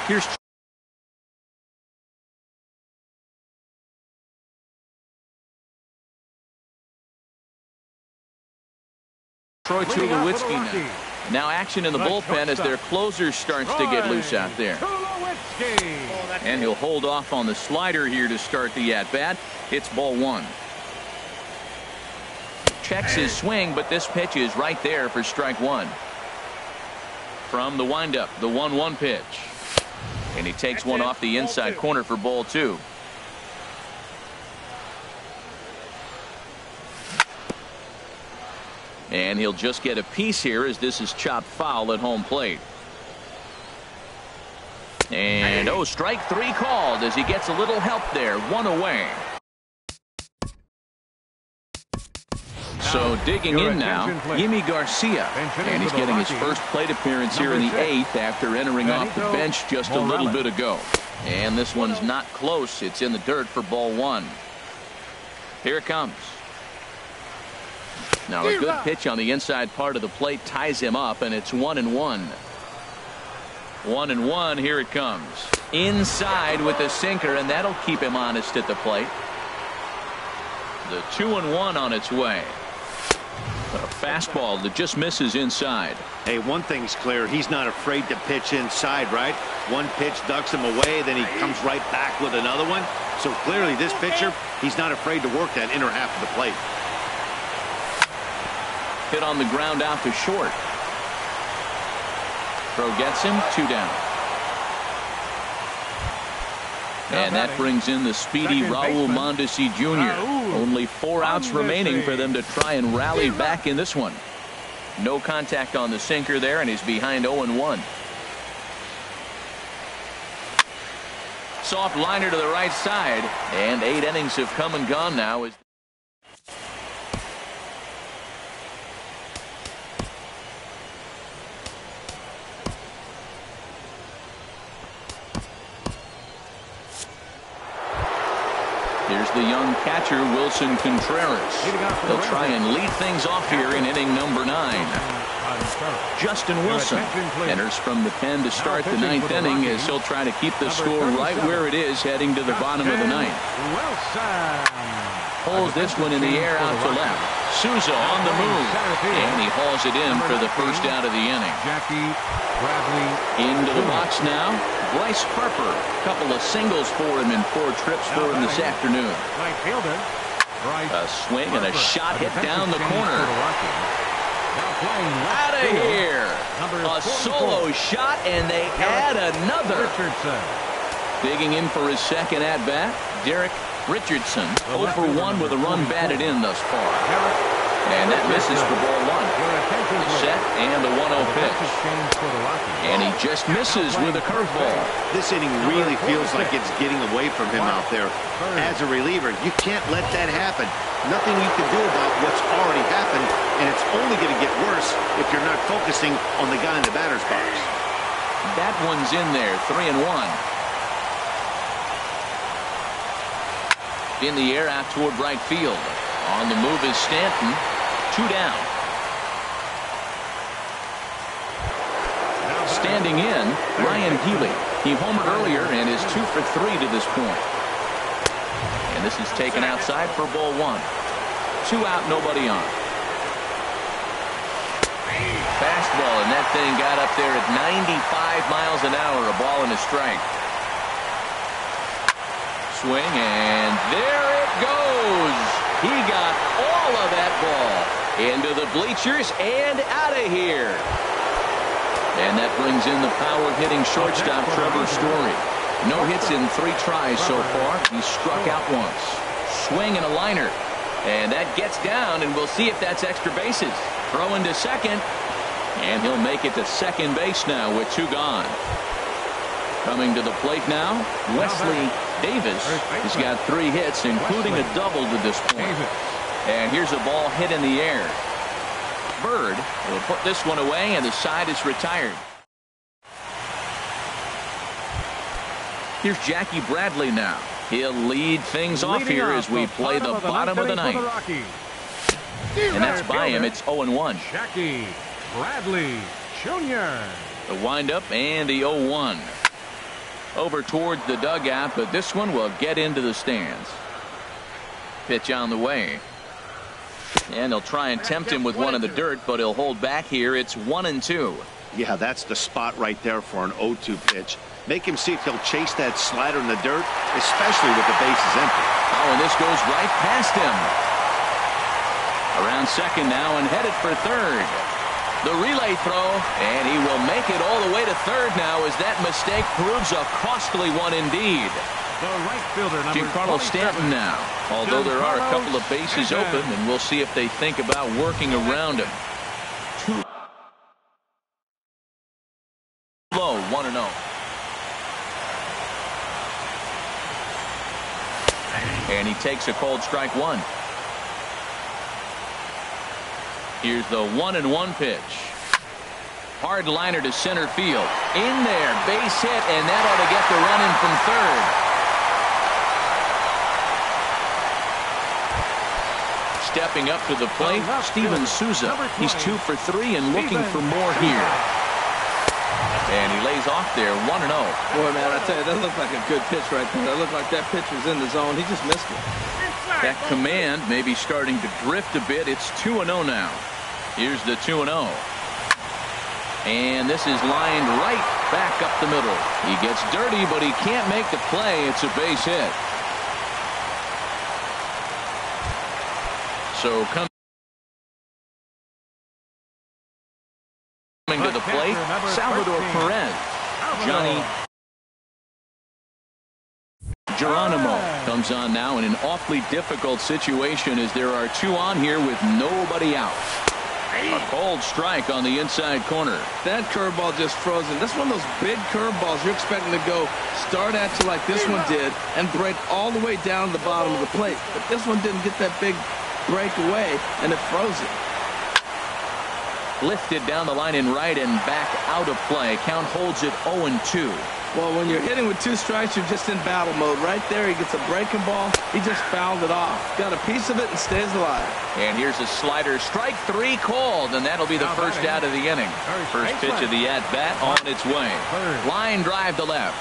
Here's Troy Tulowitzki now action in the bullpen as their closer starts to get loose out there. And he'll hold off on the slider here to start the at-bat. It's ball 1. Checks his swing, but this pitch is right there for strike 1. From the windup, the 1-1 pitch. And he takes one off the inside corner for ball 2. And he'll just get a piece here as this is chopped foul at home plate. And strike 3 called as he gets a little help there. 1 away. So digging in now, Yimi Garcia, and he's getting his first plate appearance here in the 8th after entering off the bench just a little bit ago. And this one's not close. It's in the dirt for ball 1. Here it comes. Now a good pitch on the inside part of the plate ties him up, and it's 1-1. 1-1. Here it comes. Inside with the sinker, and that'll keep him honest at the plate. The 2-1 on its way. A fastball that just misses inside. Hey, one thing's clear. He's not afraid to pitch inside, right? One pitch ducks him away, then he comes right back with another one. So clearly this pitcher, he's not afraid to work that inner half of the plate. Hit on the ground out to short. Throw gets him, 2 down. And that brings in the speedy Raul Mondesi Jr. Only 4 outs remaining for them to try and rally back in this one. No contact on the sinker there, and he's behind 0-1. Soft liner to the right side, and 8 innings have come and gone now. Here's the young catcher, Wilson Contreras. They'll try and lead things off here in inning number 9. Justin Wilson enters from the pen to start the 9th inning as he'll try to keep the score right where it is heading to the bottom of the 9th. Pulls this one in the air out to left. Souza on the move, and he hauls it in for the first out of the inning. Into the box now, Bryce Harper. A couple of singles for him and 4 trips for him this afternoon. A swing and a shot hit down the corner. Out of here. A solo shot, and they add another. Digging in for his second at-bat, Derek Richardson. 0 for 1 with a run batted in thus far. And that misses for ball 1. The set and the 1-0 pitch. And he just misses with a curveball. This inning really feels like it's getting away from him out there. As a reliever, you can't let that happen. Nothing you can do about what's already happened, and it's only going to get worse if you're not focusing on the guy in the batter's box. That one's in there, 3-1. In the air out toward right field. On the move is Stanton. 2 down. Standing in, Ryan Healy. He homered earlier and is 2 for 3 to this point. And this is taken outside for ball 1. 2 out, nobody on. Fastball, and that thing got up there at 95 miles an hour. A ball and a strike. Swing, and there it goes. He got all of that ball into the bleachers and out of here. And that brings in the power-hitting shortstop, Trevor Story. No hits in 3 tries so far. He struck out once. Swing and a liner. And that gets down, and we'll see if that's extra bases. Throw into second, and he'll make it to second base now with 2 gone. Coming to the plate now, Wesley Davis has got 3 hits, including a double to this point. And here's a ball hit in the air. Bird will put this one away, and the side is retired. Here's Jackie Bradley now. He'll lead things off here as we play the bottom of the 9th. And that's by him. It's 0-1. Jackie Bradley Jr. The windup and the 0-1. Over towards the dugout, but this one will get into the stands. Pitch on the way. And they'll try and tempt him with one in the dirt, but he'll hold back here. It's 1-2. Yeah, that's the spot right there for an 0-2 pitch. Make him see if he'll chase that slider in the dirt, especially with the bases empty. Oh, and this goes right past him. Around second now and headed for third. The relay throw, and he will make it all the way to third now as that mistake proves a costly one indeed. The right fielder, Giancarlo Stanton now, although there are a couple of bases open, and we'll see if they think about working around him. 2 low, 1-0. And he takes a cold strike 1. Here's the 1-1 pitch. Hard liner to center field. In there, base hit, and that ought to get the run in from third. Stepping up to the plate, Steven Souza. He's 2 for 3 and looking for more here. And he lays off there, 1-0. Boy, man, I tell you, that looked like a good pitch right there. That looked like that pitch was in the zone. He just missed it. That command may be starting to drift a bit. It's 2-0 now. Here's the 2-0. And this is lined right back up the middle. He gets dirty, but he can't make the play. It's a base hit. So coming to the plate, Salvador Perez. Johnny Geronimo comes on now in an awfully difficult situation as there are 2 on here with nobody out. A cold strike on the inside corner. That curveball just frozen. That's one of those big curveballs you're expecting to go start at you like this one did and break all the way down to the bottom of the plate. But this one didn't get that big break away, and it froze it. Lifted down the line in right and back out of play. Count holds it 0-2. Well, when you're hitting with 2 strikes, you're just in battle mode. Right there, he gets a breaking ball. He just fouled it off. Got a piece of it and stays alive. And here's a slider. Strike 3 called, and that'll be the first out of the inning. First pitch of the at-bat on its way. Line drive to left.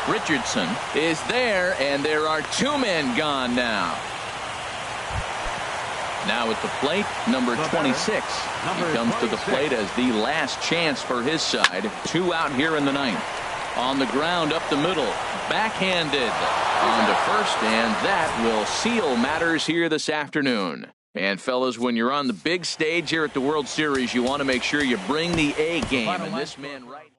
Richardson is there, and there are 2 men gone now. Now at the plate, number 26. He comes to the plate as the last chance for his side. 2 out here in the 9th. On the ground up the middle, backhanded on to first, and that will seal matters here this afternoon. And fellas, when you're on the big stage here at the World Series, you want to make sure you bring the A game, and this man right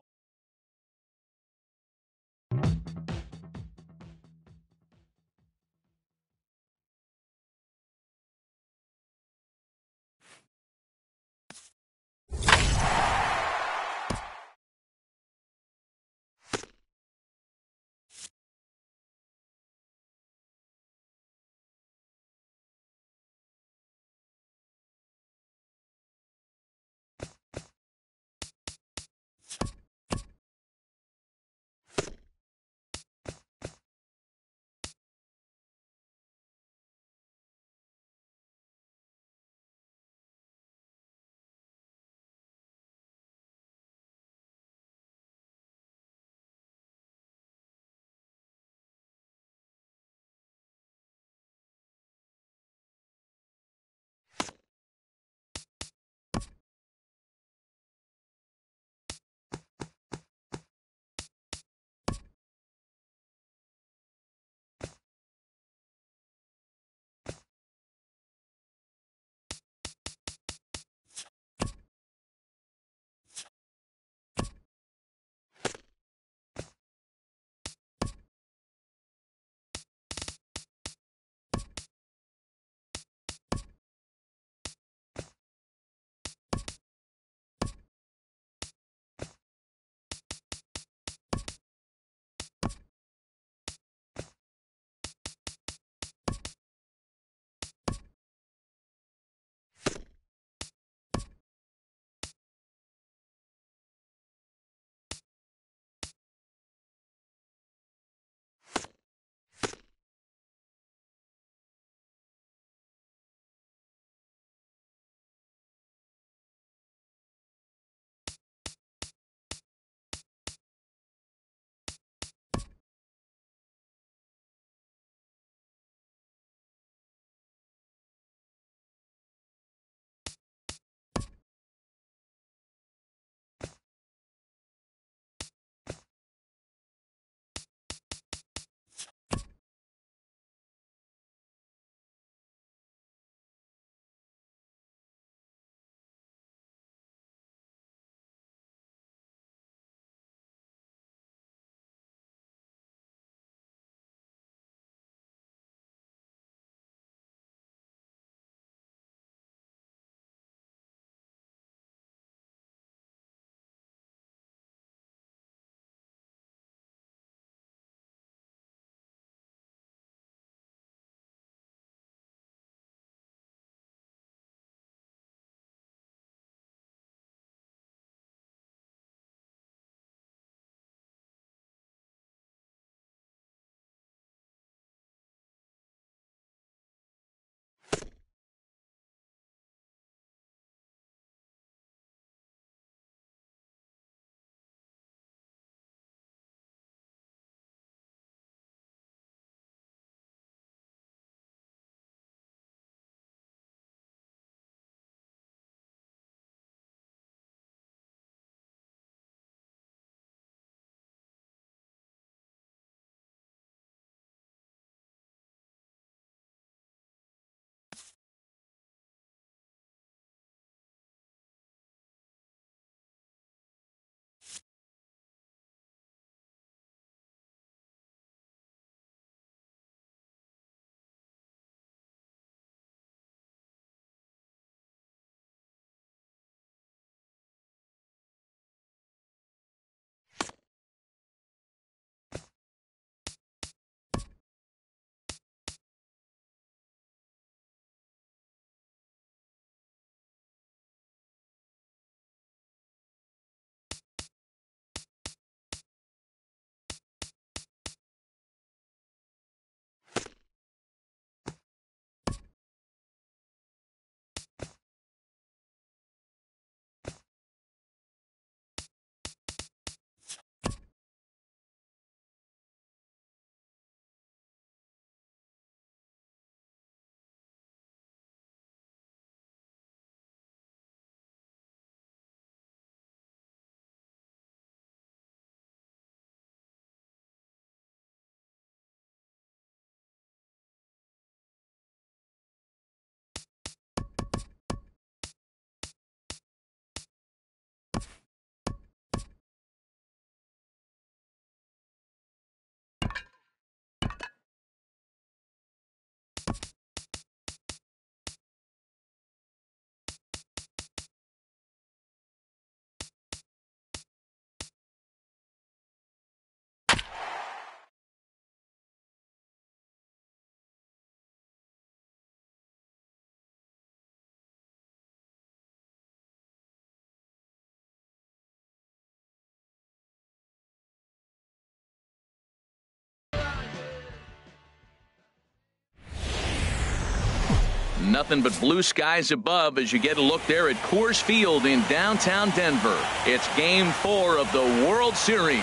Nothing but blue skies above as you get a look there at Coors Field in downtown Denver. It's Game 4 of the World Series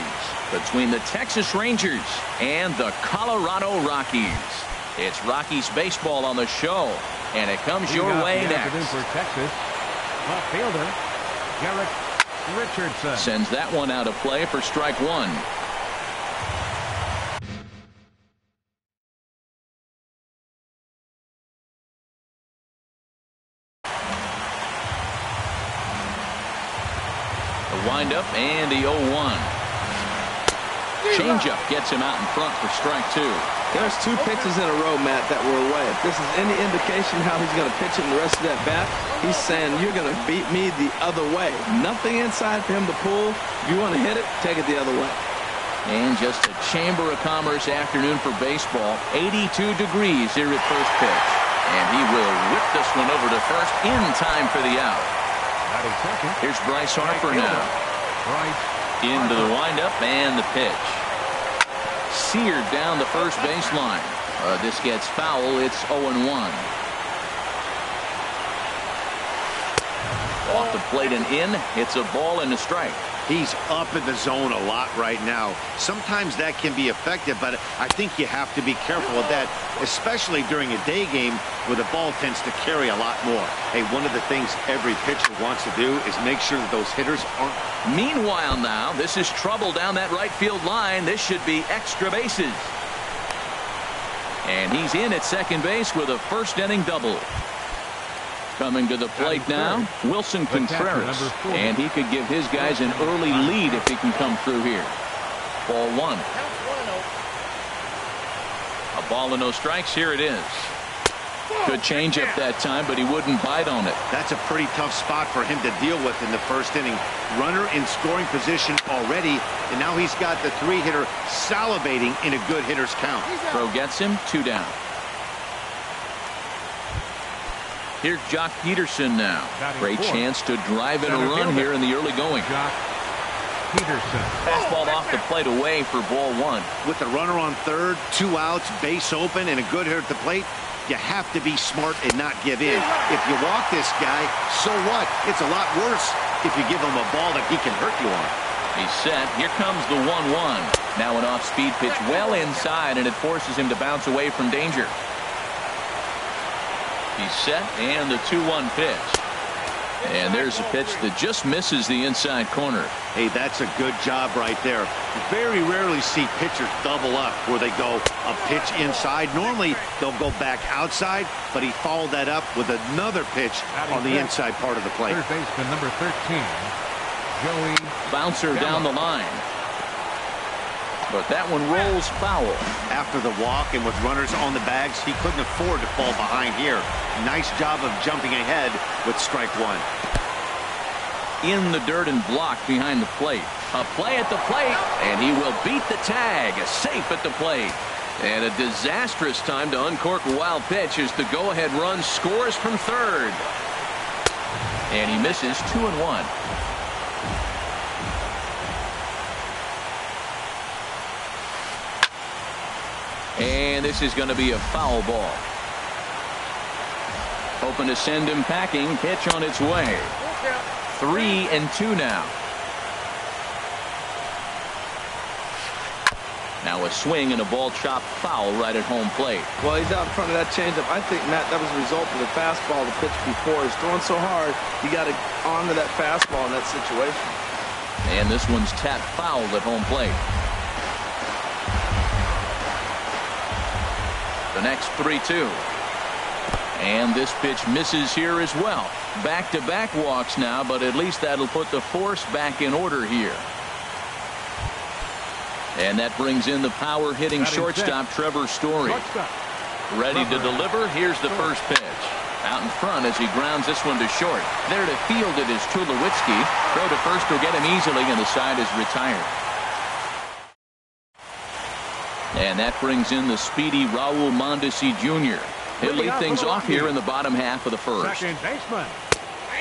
between the Texas Rangers and the Colorado Rockies. It's Rockies baseball on the show, and it comes your way next. For Texas, left fielder Garrett Richardson sends that one out of play for strike one. Windup and the 0-1. Changeup gets him out in front for strike two. There's two pitches in a row, Matt, that were away. If this is any indication how he's going to pitch it in the rest of that bat, he's saying you're going to beat me the other way. Nothing inside for him to pull. If you want to hit it, take it the other way. And just a Chamber of Commerce afternoon for baseball. 82 degrees here at first pitch. And he will whip this one over to first in time for the out. Here's Bryce Harper now. Into the windup and the pitch. Seared down the first baseline. This gets foul. It's 0-1. Off the plate and in. It's a ball and a strike. He's up in the zone a lot right now. Sometimes that can be effective, but I think you have to be careful of that, especially during a day game where the ball tends to carry a lot more. Hey, one of the things every pitcher wants to do is make sure that those hitters aren't. Meanwhile now, this is trouble down that right field line. This should be extra bases. And he's in at second base with a first inning double. Coming to the plate now, Wilson Contreras, and he could give his guys an early lead if he can come through here. Ball one. A ball and no strikes. Here it is. Good changeup that time, but he wouldn't bite on it. That's a pretty tough spot for him to deal with in the first inning. Runner in scoring position already, and now he's got the three-hitter salivating in a good hitter's count. Throw gets him, 2 down. Here's Jock Peterson now. Great chance to drive in a run here in the early going. Jock Peterson. Fastball off the plate away for ball one. With the runner on third, 2 outs, base open, and a good hitter at the plate, you have to be smart and not give in. If you walk this guy, so what? It's a lot worse if you give him a ball that he can hurt you on. He's set. Here comes the 1-1. Now an off-speed pitch well inside, and it forces him to bounce away from danger. He's set, and the 2-1 pitch. And there's a pitch that just misses the inside corner. Hey, that's a good job right there. Very rarely see pitchers double up where they go a pitch inside. Normally, they'll go back outside, but he followed that up with another pitch on the inside part of the plate. Third baseman number 13, Joey. Bouncer down the line. But that one rolls foul. After the walk and with runners on the bags, he couldn't afford to fall behind here. Nice job of jumping ahead with strike one. In the dirt and blocked behind the plate. A play at the plate, and he will beat the tag. Safe at the plate. And a disastrous time to uncork a wild pitch as the go-ahead run scores from third. And he misses 2-1. And this is going to be a foul ball. Hoping to send him packing. Pitch on its way. 3-2 now. Now a swing and a ball chopped foul right at home plate. Well, he's out in front of that changeup. I think, Matt, that was a result of the fastball the pitch before. He's throwing so hard, you got to honor that fastball in that situation. And this one's tapped foul at home plate. The next 3-2. And this pitch misses here as well. Back-to-back walks now, but at least that'll put the force back in order here. And that brings in the power-hitting shortstop, Trevor Story. Ready to deliver. Here's the first pitch. Out in front as he grounds this one to short. There to field it is Tulowitzki. Throw to first will get him easily, and the side is retired. And that brings in the speedy Raul Mondesi Jr. He'll lead things off here in the bottom half of the first. Second baseman.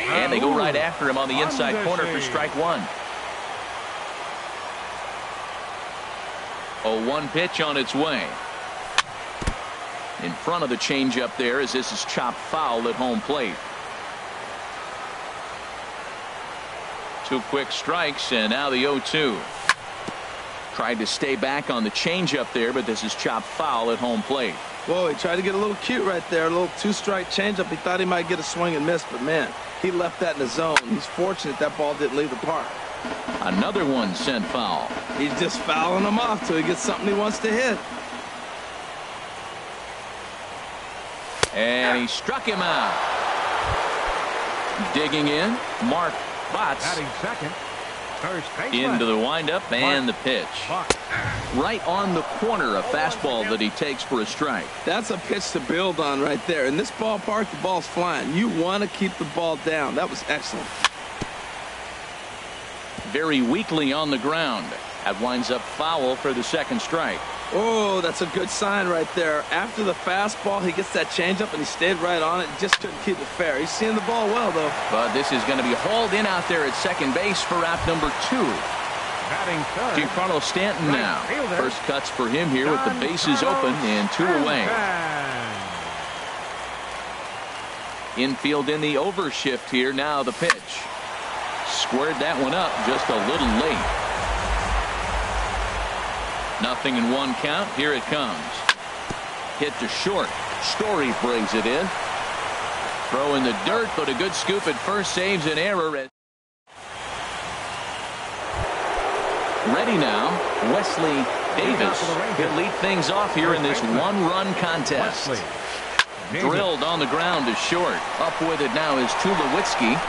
And they go right after him on the inside corner for strike one. 0-1 pitch on its way. in front of the changeup there as this is chopped foul at home plate. 2 quick strikes, and now the 0-2. Tried to stay back on the changeup there, but this is chopped foul at home plate. Whoa, he tried to get a little cute right there. A little 2-strike changeup. He thought he might get a swing and miss, but man, he left that in the zone. He's fortunate that ball didn't leave the park. Another one sent foul. He's just fouling them off till he gets something he wants to hit. And he struck him out. Digging in, Mark Botts. Batting second. First baseman. Into the windup and the pitch. Right on the corner, a fastball that he takes for a strike. That's a pitch to build on right there. In this ballpark, the ball's flying. You want to keep the ball down. That was excellent. Very weakly on the ground. That winds up foul for the second strike. Oh, that's a good sign right there. After the fastball, he gets that changeup, and he stayed right on it. Just couldn't keep it fair. He's seeing the ball well, though. But this is going to be hauled in out there at second base for out number 2. Batting third. Giancarlo Stanton now. First cuts for him here with the bases open and 2 away. Infield in the overshift here. Now the pitch. Squared that one up just a little late. 0-1 count. Here it comes. Hit to short. Story brings it in. Throw in the dirt, but a good scoop at first saves an error. Ready now, Wesley Davis. He'll lead things off here in this 1-run contest. Drilled on the ground to short. Up with it now is Tulowitzki.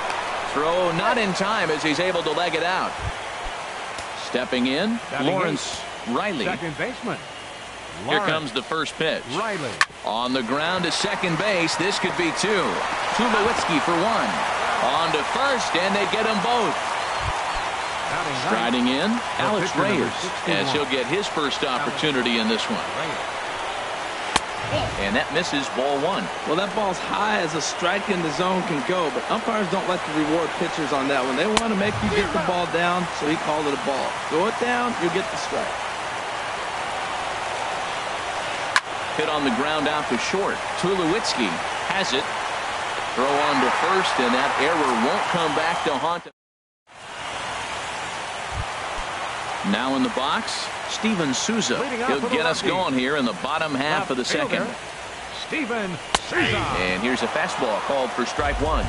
Throw not in time as he's able to leg it out. Stepping in, Lawrence Riley. Second baseman. Here comes the first pitch. Riley. On the ground to second base. This could be 2. Tulowitzki for 1. On to first, and they get them both. Striding in, Alex Reyes, as he'll get his first opportunity in this one. And that misses, ball 1. Well, that ball's high as a strike in the zone can go, but umpires don't like to reward pitchers on that one. They want to make you get the ball down, so he called it a ball. Throw it down, you get the strike. Hit on the ground out to short. Tulowitzki has it. Throw on to first, and that error won't come back to haunt him. Now in the box, Steven Souza. He'll get us going here in the bottom half of the second. Steven Souza. And here's a fastball called for strike 1.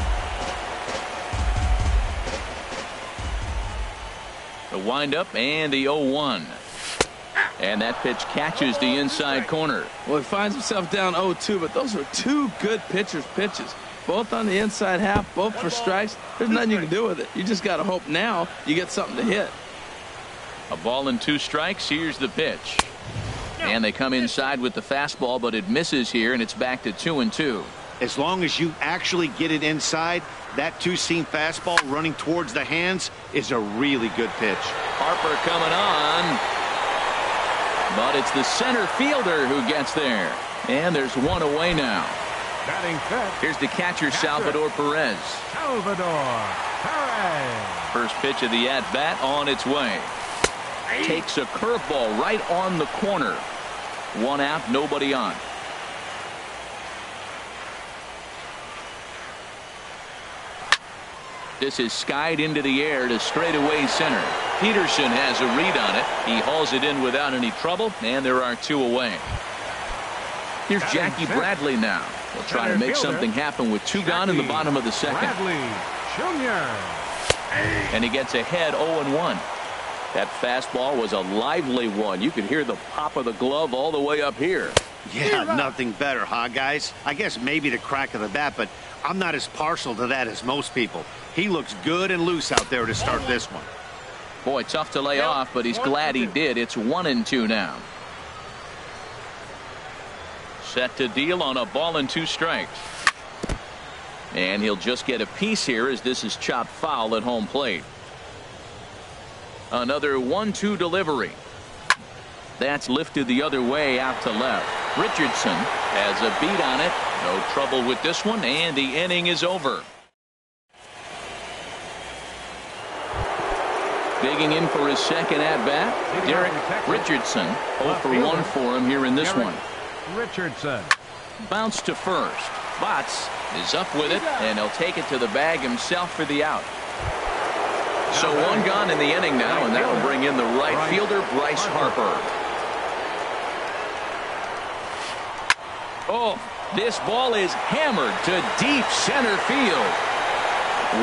The windup and the 0-1. And that pitch catches the inside corner. Well, he finds himself down 0-2, but those are 2 good pitchers' pitches. Both on the inside half, both for strikes. There's nothing you can do with it. You just got to hope now you get something to hit. A ball and 2 strikes. Here's the pitch. And they come inside with the fastball, but it misses here, and it's back to 2-2. As long as you actually get it inside, that 2-seam fastball running towards the hands is a really good pitch. Harper coming on. But it's the center fielder who gets there. And there's 1 away now. Batting fifth. Here's the catcher, Salvador Perez. Salvador Perez. First pitch of the at-bat on its way. Takes a curveball right on the corner. 1 out, nobody on. This is skied into the air to straightaway center. Peterson has a read on it. He hauls it in without any trouble, and there are 2 away. Here's Jackie Bradley now. He'll try to make something happen with 2 gone in the bottom of the second. Bradley Jr. And he gets ahead 0-1. That fastball was a lively one. You could hear the pop of the glove all the way up here. Yeah, nothing better, huh, guys? I guess maybe the crack of the bat, but I'm not as partial to that as most people. He looks good and loose out there to start this one. Boy, tough to lay off, but he's glad he did. It's 1-2 now. Set to deal on a ball and 2 strikes. And he'll just get a piece here as this is chopped foul at home plate. Another 1-2 delivery. That's lifted the other way out to left. Richardson has a beat on it. No trouble with this one, and the inning is over. Digging in for his second at-bat, Derek Richardson. 0 for 1 for him here in this one. Richardson. Bounce to first. Botts is up with it, and he'll take it to the bag himself for the out. So one gone in the inning now, and that will bring in the right fielder, Bryce Harper. Oh, this ball is hammered to deep center field.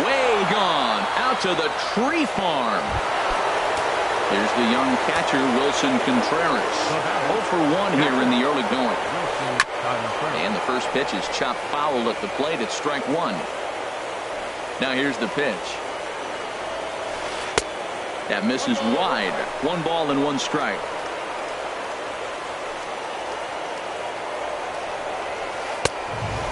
Way gone out to the tree farm. Here's the young catcher, Wilson Contreras. 0 for 1 here in the early going. And the first pitch is chopped foul at the plate. It's strike one. Now here's the pitch. That misses wide. 1 ball and 1 strike.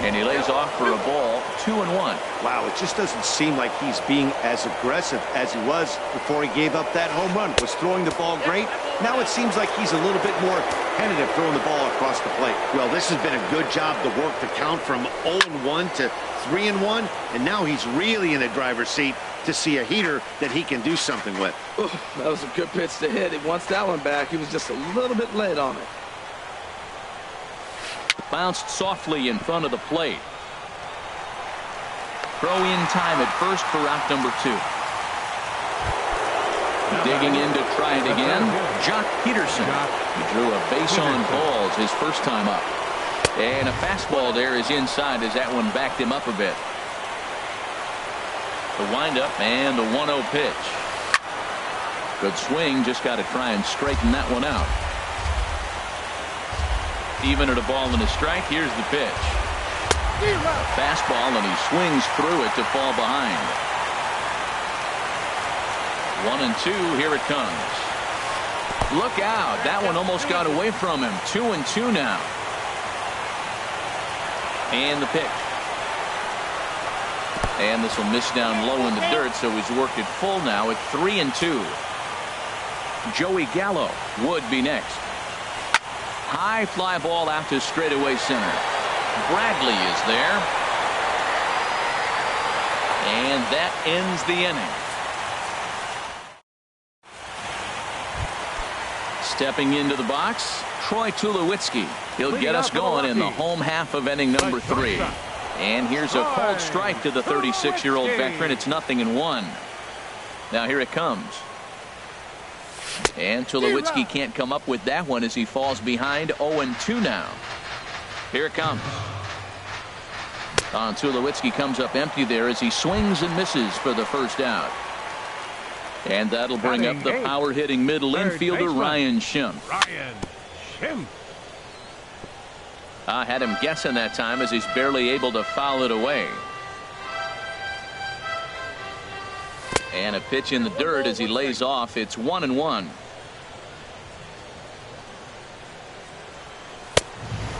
And he lays off for a ball. 2-1. Wow, it just doesn't seem like he's being as aggressive as he was before he gave up that home run. Was throwing the ball great. Now it seems like he's a little bit more tentative throwing the ball across the plate. Well, this has been a good job to work the count from 0-1 to 3-1, and now he's really in the driver's seat to see a heater that he can do something with. Oh, that was a good pitch to hit. He wants that one back. He was just a little bit late on it. Bounced softly in front of the plate. Throw in time at first for out number 2. Digging in to try it again. Jock Peterson. He drew a base on balls his first time up. And a fastball there is inside as that one backed him up a bit. The windup and the 1-0 pitch. Good swing. Just got to try and straighten that one out. Even at a ball and a strike. Here's the pitch. Fastball, and he swings through it to fall behind. 1-2. Here it comes. Look out. That one almost got away from him. 2-2 now. And the pitch. And this will miss down low in the dirt, so he's worked it full now at 3-2. Joey Gallo would be next. High fly ball out to straightaway center. Bradley is there. And that ends the inning. Stepping into the box, Troy Tulowitzki. He'll get us going in the home half of inning number 3. And here's a called strike to the 36-year-old veteran. It's 0-1. Now here it comes. And Tulowitzki can't come up with that one as he falls behind. 0-2 now. Here it comes. Tulowitzki comes up empty there as he swings and misses for the first out. And that'll bring up the power-hitting middle infielder, Ryan Schimpf. I had him guessing that time as he's barely able to foul it away. And a pitch in the dirt as he lays off. It's 1-1.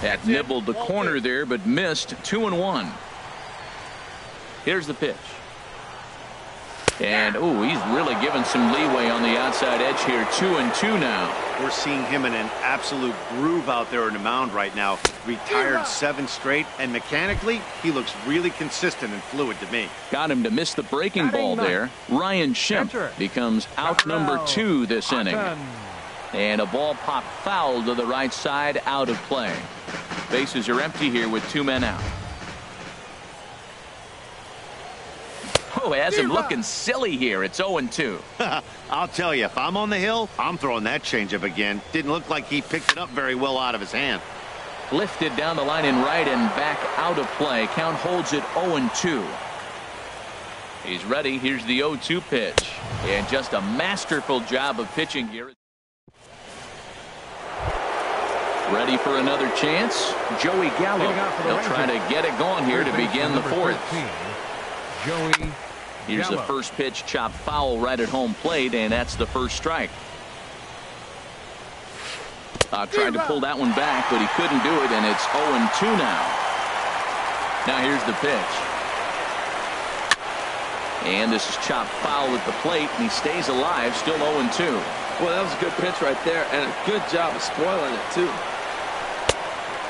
That nibbled the corner there, but missed. 2-1. Here's the pitch. And, ooh, he's really given some leeway on the outside edge here. 2-2 now. We're seeing him in an absolute groove out there in the mound right now. Retired 7 straight, and mechanically, he looks really consistent and fluid to me. Got him to miss the breaking ball there. Ryan Schimpf becomes out number 2 this inning. And a ball popped foul to the right side, out of play. Bases are empty here with 2 men out. Oh, has him looking silly here. It's 0-2. I'll tell you, if I'm on the hill, I'm throwing that changeup again. Didn't look like he picked it up very well out of his hand. Lifted down the line in right and back out of play. Count holds it 0-2. He's ready. Here's the 0-2 pitch. And just a masterful job of pitching here. Ready for another chance. Joey Gallo. He'll try to get it going here to begin the 4th. Joey. Here's the first pitch, chopped foul right at home plate, and that's the first strike. Tried to pull that one back, but he couldn't do it, and it's 0-2 now. Now here's the pitch. And this is chopped foul at the plate, and he stays alive, still 0-2. Well, that was a good pitch right there, and a good job of spoiling it, too.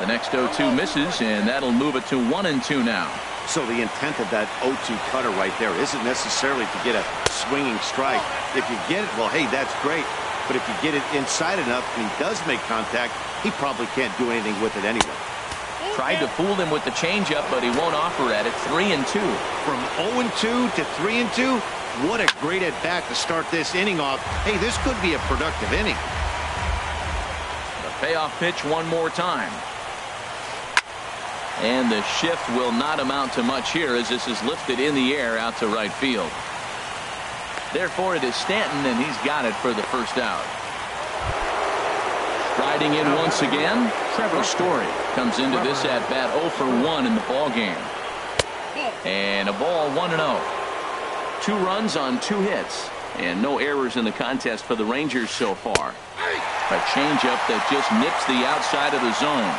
The next 0-2 misses, and that'll move it to 1-2 now. So the intent of that 0-2 cutter right there isn't necessarily to get a swinging strike. If you get it, well, hey, that's great. But if you get it inside enough and he does make contact, he probably can't do anything with it anyway. Tried to fool him with the changeup, but he won't offer at it. 3-2. From 0-2 to 3-2, what a great at-bat to start this inning off. Hey, this could be a productive inning. The payoff pitch one more time. And the shift will not amount to much here as this is lifted in the air out to right field. Therefore, it is Stanton, and he's got it for the first out. Riding in once again, Trevor Story comes into this at-bat 0 for 1 in the ball game. And a ball 1-0. 2 runs on 2 hits, and no errors in the contest for the Rangers so far. A changeup that just nips the outside of the zone.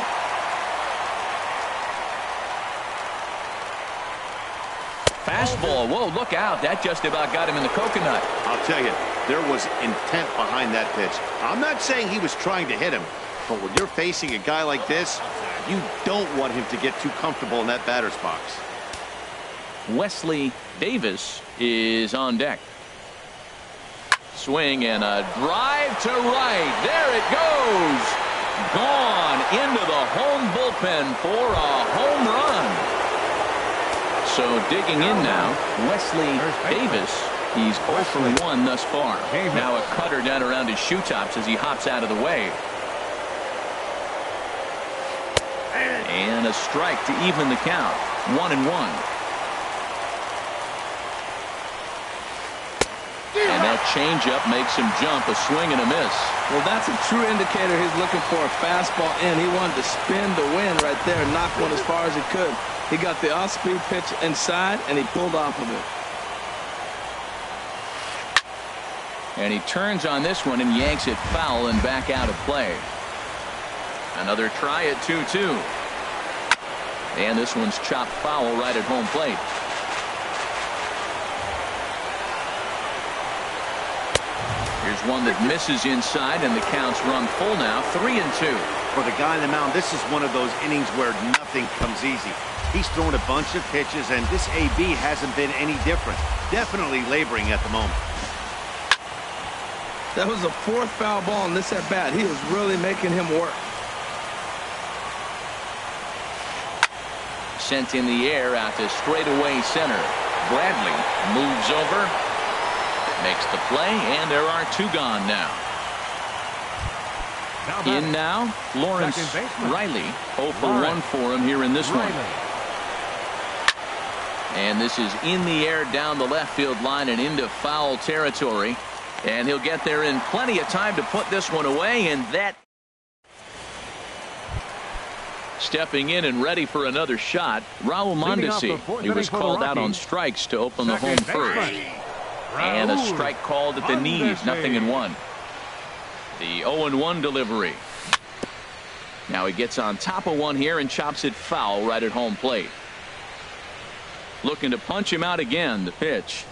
Fastball. Whoa, look out. That just about got him in the coconut. I'll tell you, there was intent behind that pitch. I'm not saying he was trying to hit him, but when you're facing a guy like this, you don't want him to get too comfortable in that batter's box. Wesley Davis is on deck. Swing and a drive to right. There it goes. Gone into the home bullpen for a home run. So digging in now, Wesley Davis. He's 0 for 1 thus far. Now a cutter down around his shoe tops as he hops out of the way. And a strike to even the count. 1-1. And that changeup makes him jump. A swing and a miss. Well, that's a true indicator he's looking for. A fastball in. He wanted to spin the wind right there, knock one as far as he could. He got the off-speed pitch inside, and he pulled off of it. And he turns on this one and yanks it foul and back out of play. Another try at 2-2. And this one's chopped foul right at home plate. Here's one that misses inside, and the count's run full now. 3-2. For the guy on the mound, this is one of those innings where nothing comes easy. He's thrown a bunch of pitches, and this AB hasn't been any different. Definitely laboring at the moment. That was the 4th foul ball in this at-bat. He was really making him work. Sent in the air out to straightaway center. Bradley moves over, makes the play, and there are 2 gone now. In now, Lawrence Riley. 0 for 1 for him here in this one. And this is in the air down the left field line and into foul territory. And he'll get there in plenty of time to put this one away. And that stepping in and ready for another shot, Raul Mondesi. He was called out on strikes to open the home first. And a strike called at the knees. 0-1. The 0-1 delivery. Now he gets on top of one here and chops it foul right at home plate. Looking to punch him out again. The pitch.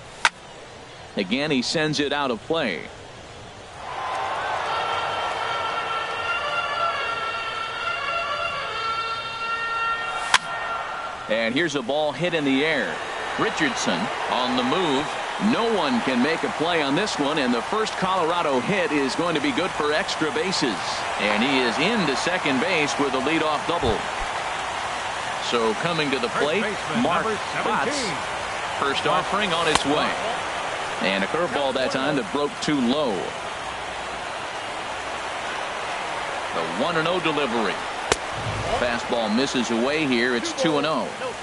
Again, he sends it out of play. And here's a ball hit in the air. Richardson on the move. No one can make a play on this one, and the first Colorado hit is going to be good for extra bases. And he is into second base with a leadoff double. So coming to the plate, Mark Potts. First offering on its way. And a curveball that time that broke too low. The 1-0 delivery. Fastball misses away here. It's 2-0.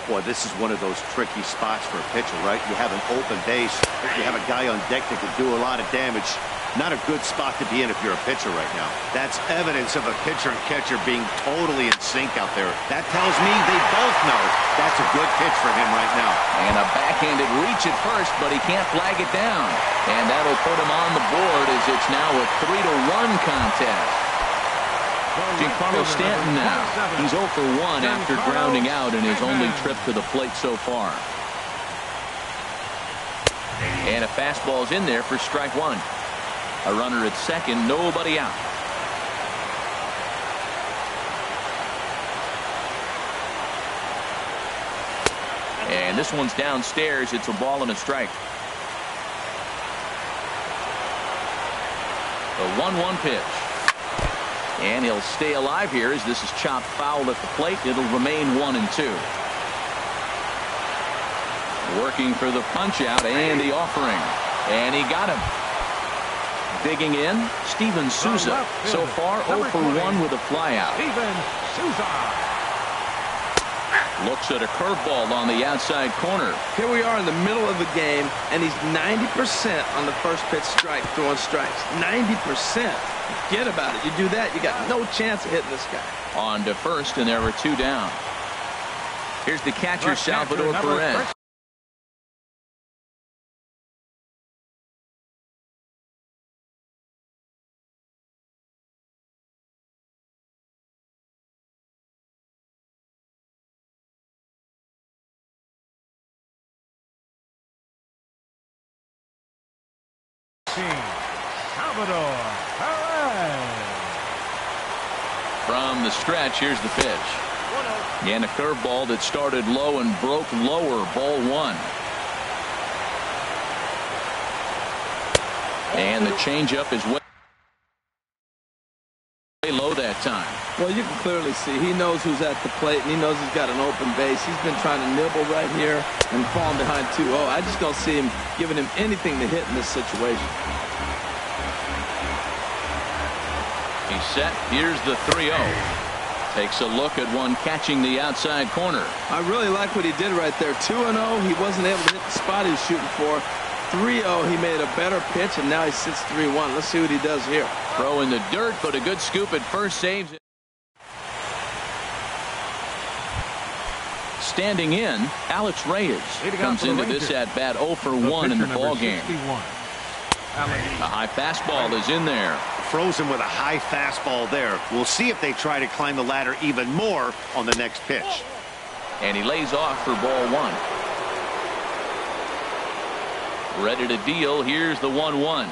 Boy, this is one of those tricky spots for a pitcher, right? You have an open base. You have a guy on deck that could do a lot of damage. Not a good spot to be in if you're a pitcher right now. That's evidence of a pitcher and catcher being totally in sync out there. That tells me they both know that's a good pitch for him right now. And a backhanded reach at first, but he can't flag it down. And that'll put him on the board as it's now a 3-1 contest. Giancarlo Stanton now. He's 0 for 1 after grounding out in his only trip to the plate so far. And a fastball's in there for strike 1. A runner at second, nobody out. And this one's downstairs. It's a ball and a strike. The 1-1 pitch. And he'll stay alive here as this is chopped foul at the plate. It'll remain 1-2. Working for the punch out and the offering. And he got him. Digging in, Steven Souza. So far 0 for 1 with a flyout. Steven Souza. Looks at a curveball on the outside corner. Here we are in the middle of the game, and he's 90% on the first pitch strike, throwing strikes. 90%. Forget about it. You do that, you got no chance of hitting this guy. On to first, and there were 2 down. Here's the catcher, Salvador Perez. Salvador Perez. From the stretch, here's the pitch. And a curveball that started low and broke lower, ball 1. And the changeup is way low that time. Well, you can clearly see he knows who's at the plate, and he knows he's got an open base. He's been trying to nibble right here and falling behind 2-0. I just don't see him giving him anything to hit in this situation. He's set. Here's the 3-0. Takes a look at one catching the outside corner. I really like what he did right there. 2-0. He wasn't able to hit the spot he was shooting for. 3-0. He made a better pitch, and now he sits 3-1. Let's see what he does here. Throw in the dirt, but a good scoop at first saves it. Standing in, Alex Reyes comes into this at bat 0 for 1 in the ballgame. A high fastball is in there. Frozen with a high fastball there. We'll see if they try to climb the ladder even more on the next pitch. And he lays off for ball 1. Ready to deal. Here's the 1-1.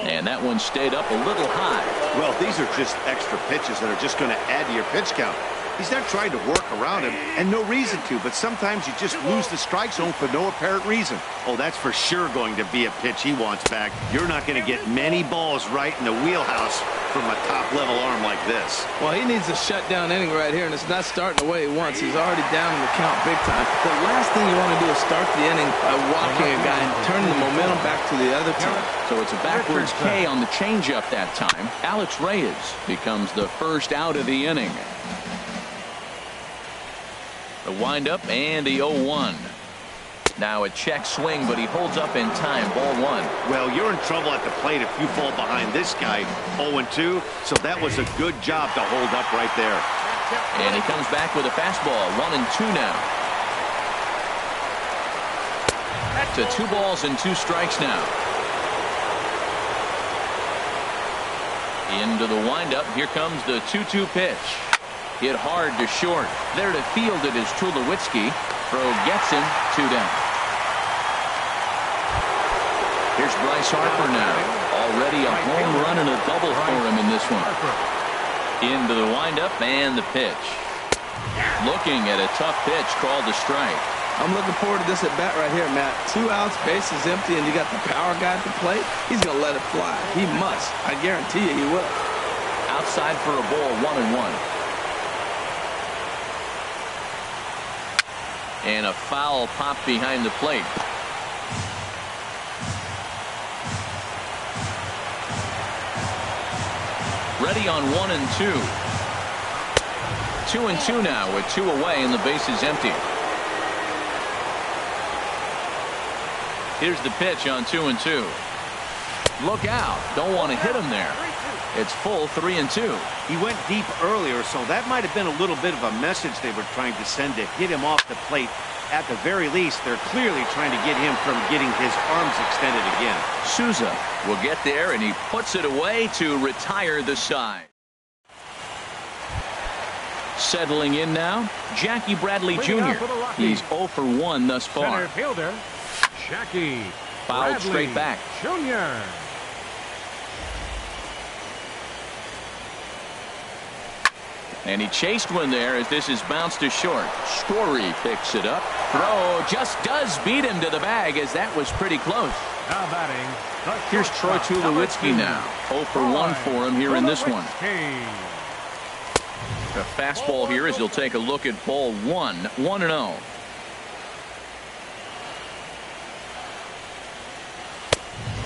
And that one stayed up a little high. Well, these are just extra pitches that are just going to add to your pitch count. He's not trying to work around him, and no reason to, but sometimes you just lose the strike zone for no apparent reason. Oh, that's for sure going to be a pitch he wants back. You're not going to get many balls right in the wheelhouse from a top-level arm like this. Well, he needs a shutdown inning right here, and it's not starting the way he wants. He's already down in the count big time. The last thing you want to do is start the inning by walking a guy and turning the momentum back to the other team. So it's a backwards K on the changeup that time. Alex Reyes becomes the first out of the inning. The windup and the 0-1. Now a check swing, but he holds up in time. Ball 1. Well, you're in trouble at the plate if you fall behind this guy. 0-2, so that was a good job to hold up right there. And he comes back with a fastball. 1-2 now. To 2 balls and 2 strikes now. Into the windup. Here comes the 2-2 pitch. Hit hard to short. There to field it is Tulowitzki. Throw gets him. 2 down. Here's Bryce Harper now. Already a home run and a double for him in this one. Into the windup and the pitch. Looking at a tough pitch called a strike. I'm looking forward to this at bat right here, Matt. 2 outs, base is empty, and you got the power guy at the plate. He's going to let it fly. He must. I guarantee you he will. Outside for a ball. 1-1. And a foul pop behind the plate. Ready on 1-2. 2-2 now with 2 away and the base is empty. Here's the pitch on 2-2. Look out. Don't want to hit him there. It's full 3-2. He went deep earlier, so that might have been a little bit of a message they were trying to send to hit him off the plate. At the very least, they're clearly trying to get him from getting his arms extended again. Souza will get there, and he puts it away to retire the side. Settling in now, Jackie Bradley Jr. He's 0 for 1 thus far. Center fielder, Jackie Fouled straight back. Jr. And he chased one there as this is bounced to short. Story picks it up. throw just does beat him to the bag, as that was pretty close. Now batting. Here's Troy Tulowitzki now. 0 for 1 for him here in this one. A fastball here as he'll take a look at ball 1. 1-0.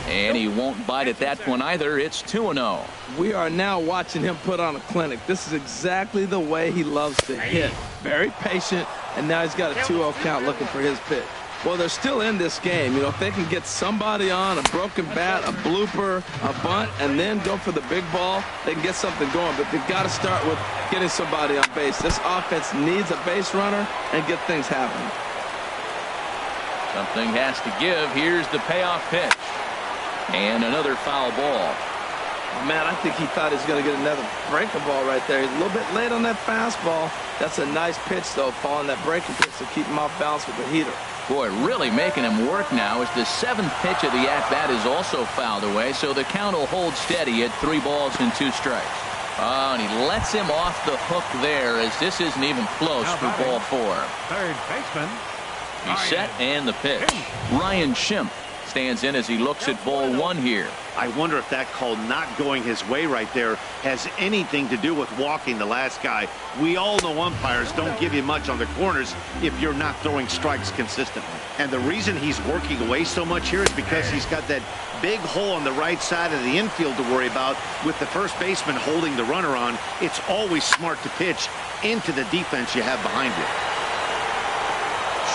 And he won't bite at that one either. It's 2-0. We are now watching him put on a clinic. This is exactly the way he loves to hit. Very patient, and now he's got a 2-0 count looking for his pitch. Well, they're still in this game. You know, if they can get somebody on, a broken bat, a blooper, a bunt, and then go for the big ball, they can get something going. But they've got to start with getting somebody on base. This offense needs a base runner and get things happening. Something has to give. Here's the payoff pitch. And another foul ball. Oh, man, I think he thought he was going to get another breaking ball right there. He's a little bit late on that fastball. That's a nice pitch, though, following that breaking pitch to keep him off balance with the heater. Boy, really making him work now as the 7th pitch of the at-bat is also fouled away, so the count will hold steady at 3 balls and 2 strikes. Oh, and he lets him off the hook there, as this isn't even close for ball 4. Third baseman. He's set, and the pitch. Ryan Schimpf stands in as he looks at ball 1 here. I wonder if that call not going his way right there has anything to do with walking the last guy. We all know umpires don't give you much on the corners if you're not throwing strikes consistently. And the reason he's working away so much here is because he's got that big hole on the right side of the infield to worry about with the first baseman holding the runner on. It's always smart to pitch into the defense you have behind you.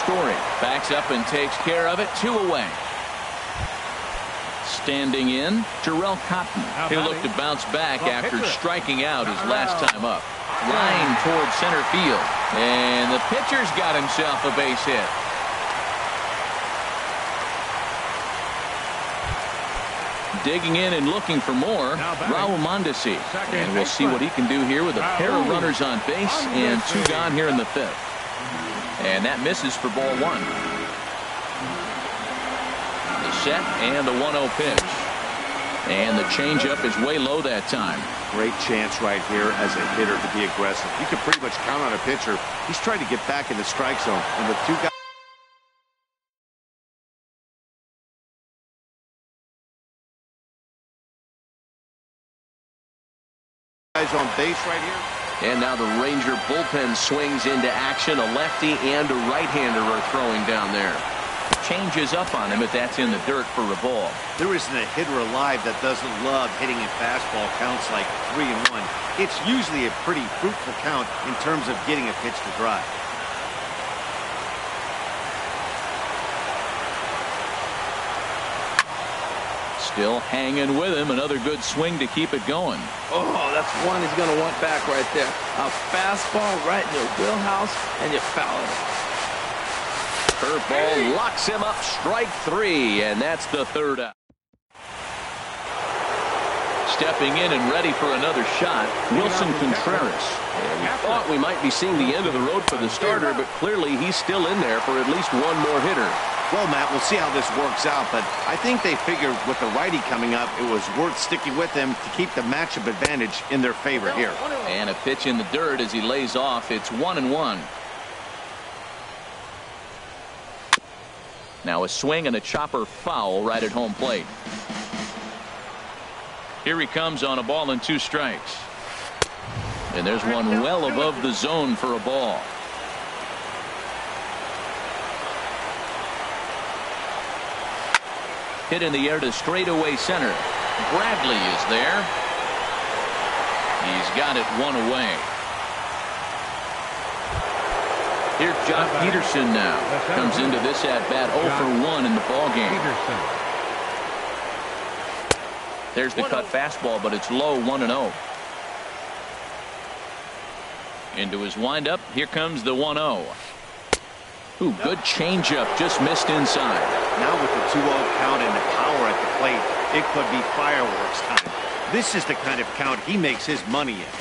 Story backs up and takes care of it. 2 away. Standing in, Jarrell Cotton. He'll look to bounce back after striking out his last time up. Line towards center field. And the pitcher's got himself a base hit. Digging in and looking for more, Raul Mondesi. And we'll see what he can do here with a pair of runners on base and 2 gone here in the 5th. And that misses for ball 1. Set and the 1-0 pitch. And the changeup is way low that time. Great chance right here as a hitter to be aggressive. You can pretty much count on a pitcher. He's trying to get back in the strike zone. And with 2 guys on base right here. And now the Ranger bullpen swings into action. A lefty and a right-hander are throwing down there. Changes up on him if that's in the dirt for a ball. There isn't a hitter alive that doesn't love hitting a fastball counts like 3-1. It's usually a pretty fruitful count in terms of getting a pitch to drive. Still hanging with him. Another good swing to keep it going. Oh, that's one he's going to want back right there. A fastball right in your wheelhouse, and you foul it. Curveball locks him up. Strike 3, and that's the 3rd out. Stepping in and ready for another shot, Wilson Contreras. And we thought we might be seeing the end of the road for the starter, but clearly he's still in there for at least 1 more hitter. Well, Matt, we'll see how this works out, but I think they figured with the righty coming up, it was worth sticking with him to keep the matchup advantage in their favor here. And a pitch in the dirt as he lays off. It's 1-1. Now a swing and a chopper foul right at home plate. Here he comes on a ball and 2 strikes. And there's one well above the zone for a ball. Hit in the air to straightaway center. Bradley is there. He's got it 1 away. Here's Jock Peterson now. Comes into this at-bat 0 for 1 in the ballgame. There's the cut fastball, but it's low, 1-0. Into his windup. Here comes the 1-0. Ooh, good changeup. Just missed inside. Now with the 2-0 count and the power at the plate, it could be fireworks time. This is the kind of count he makes his money in.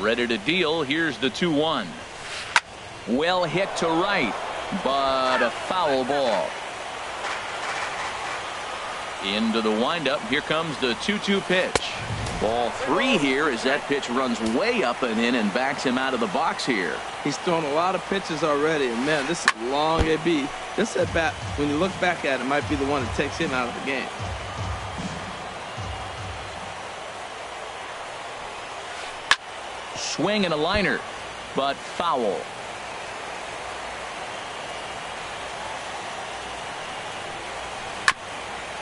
Ready to deal. Here's the 2-1. Well hit to right, but a foul ball. Into the windup. Here comes the 2-2 pitch. Ball 3 here as that pitch runs way up and in and backs him out of the box here. He's thrown a lot of pitches already, and man, this is long AB. This at bat, when you look back at it, might be the one that takes him out of the game. Swing and a liner, but foul.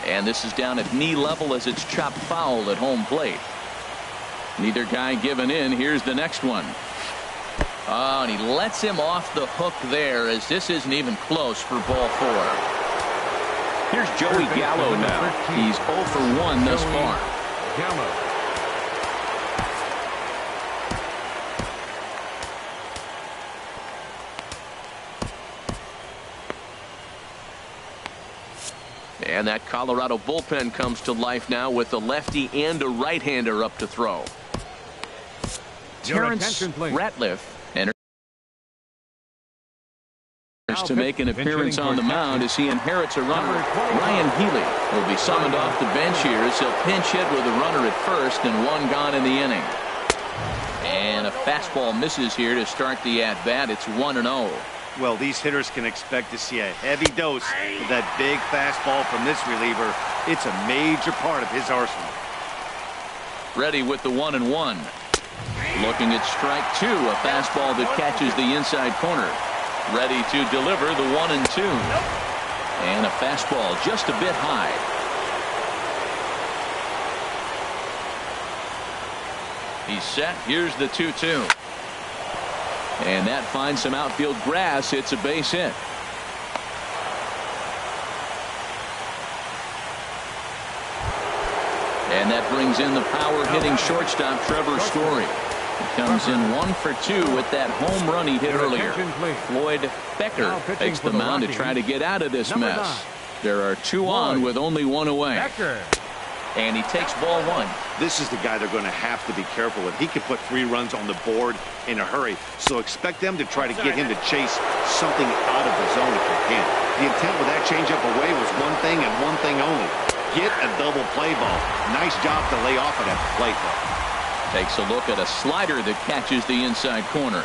And this is down at knee level as it's chopped foul at home plate. Neither guy giving in. Here's the next one. Oh, and he lets him off the hook there as this isn't even close for ball 4. Here's Joey Gallo now. He's 0 for 1 thus far. Gallo. And that Colorado bullpen comes to life now with a lefty and a right-hander up to throw. Terrence Ratliff enters to make an appearance on the mound as he inherits a runner. Ryan Healy will be summoned off the bench here as he'll pinch hit with a runner at first and one gone in the inning. And a fastball misses here to start the at-bat. It's 1-0. Well, these hitters can expect to see a heavy dose of that big fastball from this reliever. It's a major part of his arsenal. Ready with the 1-1. Looking at strike 2, a fastball that catches the inside corner. Ready to deliver the 1-2. And a fastball just a bit high. He's set. Here's the 2-2. And that finds some outfield grass. It's a base hit. And that brings in the power-hitting shortstop Trevor Story. He comes in 1 for 2 with that home run he hit earlier. Floyd Becker takes the mound to try to get out of this mess. There are 2 on with only 1 away. And he takes ball 1. This is the guy they're going to have to be careful with. He could put 3 runs on the board in a hurry, so expect them to try to get him to chase something out of the zone if they can. The intent with that changeup away was one thing and one thing only. Get a double play ball. Nice job to lay off it at the plate, though. Takes a look at a slider that catches the inside corner.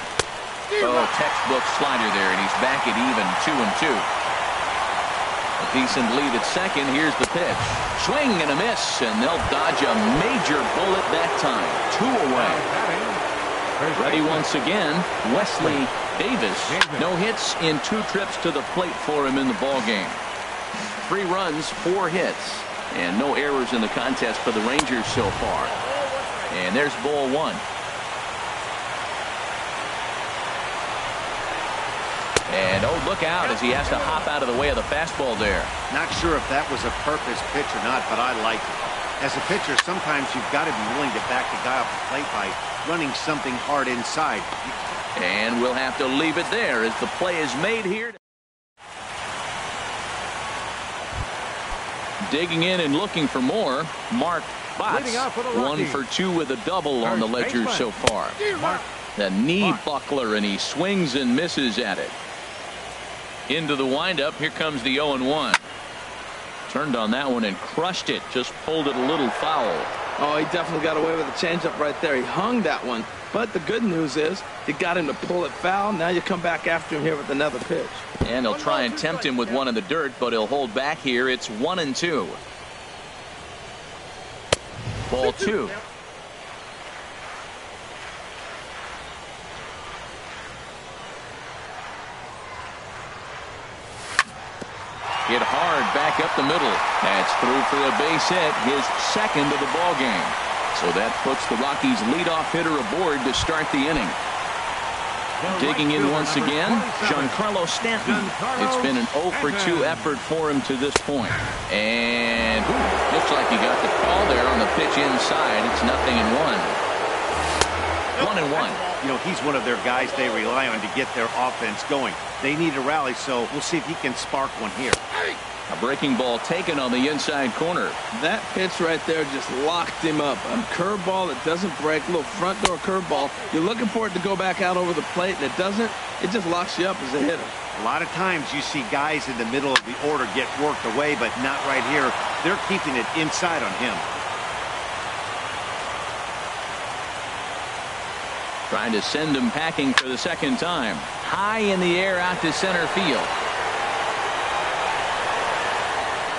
Oh, textbook slider there, and he's back at even 2-2. A decent lead at second. Here's the pitch. Swing and a miss, and they'll dodge a major bullet that time. 2 away. Ready once again, Wesley Davis. No hits in 2 trips to the plate for him in the ballgame. 3 runs, 4 hits, and no errors in the contest for the Rangers so far. And there's ball 1. And oh, look out as he has to hop out of the way of the fastball there. Not sure if that was a purpose pitch or not, but I like it. As a pitcher, sometimes you've got to be willing to back the guy off the plate by running something hard inside. And we'll have to leave it there as the play is made here. Digging in and looking for more, Mark Botts, 1 for 2 with a double on the ledger so far. The knee buckler, and he swings and misses at it. Into the windup. Here comes the 0-1. Turned on that one and crushed it. Just pulled it a little foul. Oh, he definitely got away with a changeup right there. He hung that one. But the good news is you got him to pull it foul. Now you come back after him here with another pitch. And he'll try and tempt him with one in the dirt, but he'll hold back here. It's 1-2. Ball 2. Hit hard back up the middle. That's through for a base hit, his second of the ball game. So that puts the Rockies leadoff hitter aboard to start the inning. Digging in once again, Giancarlo Stanton. It's been an 0 for 2 effort for him to this point. And looks like he got the call there on the pitch inside. It's 0-1. 1-1. You know, he's one of their guys they rely on to get their offense going. They need a rally, so we'll see if he can spark one here. A breaking ball taken on the inside corner. That pitch right there just locked him up. A curveball that doesn't break, a little front door curveball. You're looking for it to go back out over the plate, and it doesn't. It just locks you up as a hitter. A lot of times you see guys in the middle of the order get worked away, but not right here. They're keeping it inside on him. Trying to send him packing for the second time. High in the air out to center field.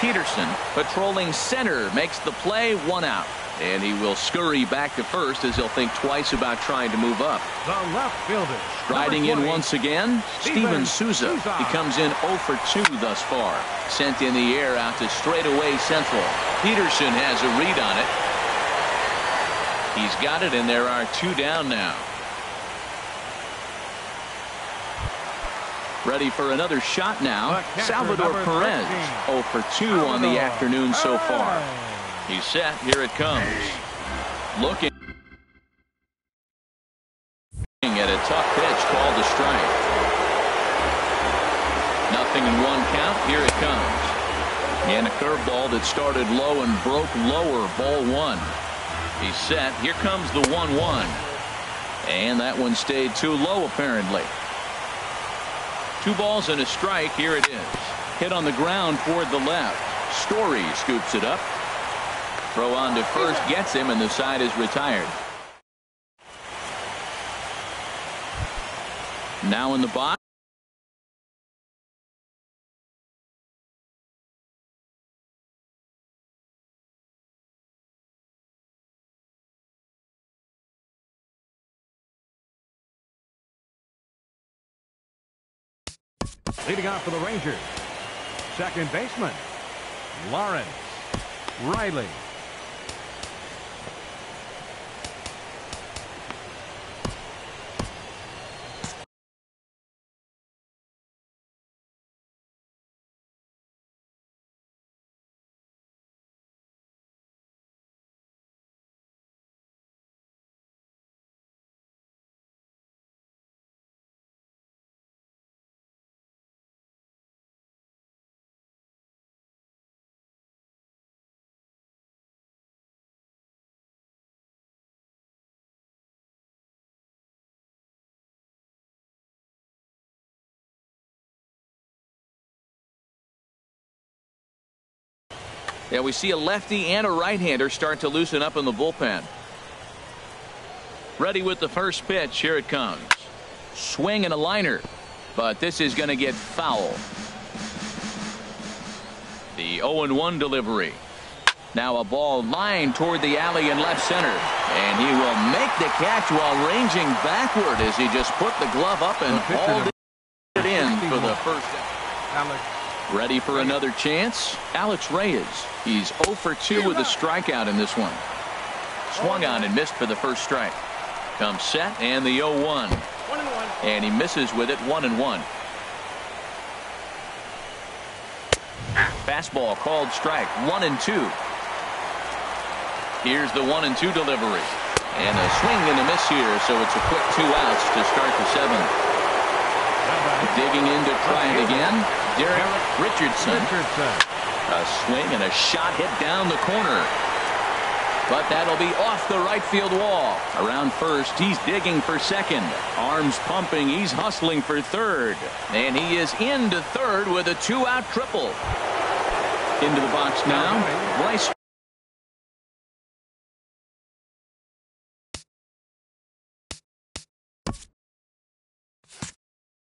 Peterson patrolling center makes the play, 1 out. And he will scurry back to first as he'll think twice about trying to move up. The left fielder. Striding in once again, Steven Souza. He comes in 0 for 2 thus far. Sent in the air out to straightaway central. Peterson has a read on it. He's got it, and there are 2 down now. Ready for another shot now. Salvador Perez, 0 for 2 on the afternoon so far. He's set. Here it comes. Looking at a tough pitch called a strike. 0-1 count. Here it comes. And a curveball that started low and broke lower. Ball 1. He's set. Here comes the 1-1. And that one stayed too low apparently. 2 balls and a strike. Here it is. Hit on the ground toward the left. Story scoops it up. Throw on to first gets him, and the side is retired. Now in the box. Leading off for the Rangers, second baseman, Lawrence Riley. Yeah, we see a lefty and a right-hander start to loosen up in the bullpen. Ready with the first pitch. Here it comes. Swing and a liner, but this is going to get foul. The 0-1 delivery. Now a ball lined toward the alley in left center, and he will make the catch while ranging backward as he just put the glove up and hauled it in for the first. Ready for another chance. Alex Reyes. He's 0 for 2 with a strikeout in this one. Swung on and missed for the first strike. Comes set and the 0-1. And he misses with it. 1-1. Fastball called strike. 1-2. Here's the 1-2 delivery. And a swing and a miss here, so it's a quick 2 outs to start the 7th. Digging in to try it again. Derek Richardson. A swing and a shot hit down the corner. But that'll be off the right field wall. Around first, he's digging for second. Arms pumping, he's hustling for third. And he is into third with a 2-out triple. Into the box now, Bryce.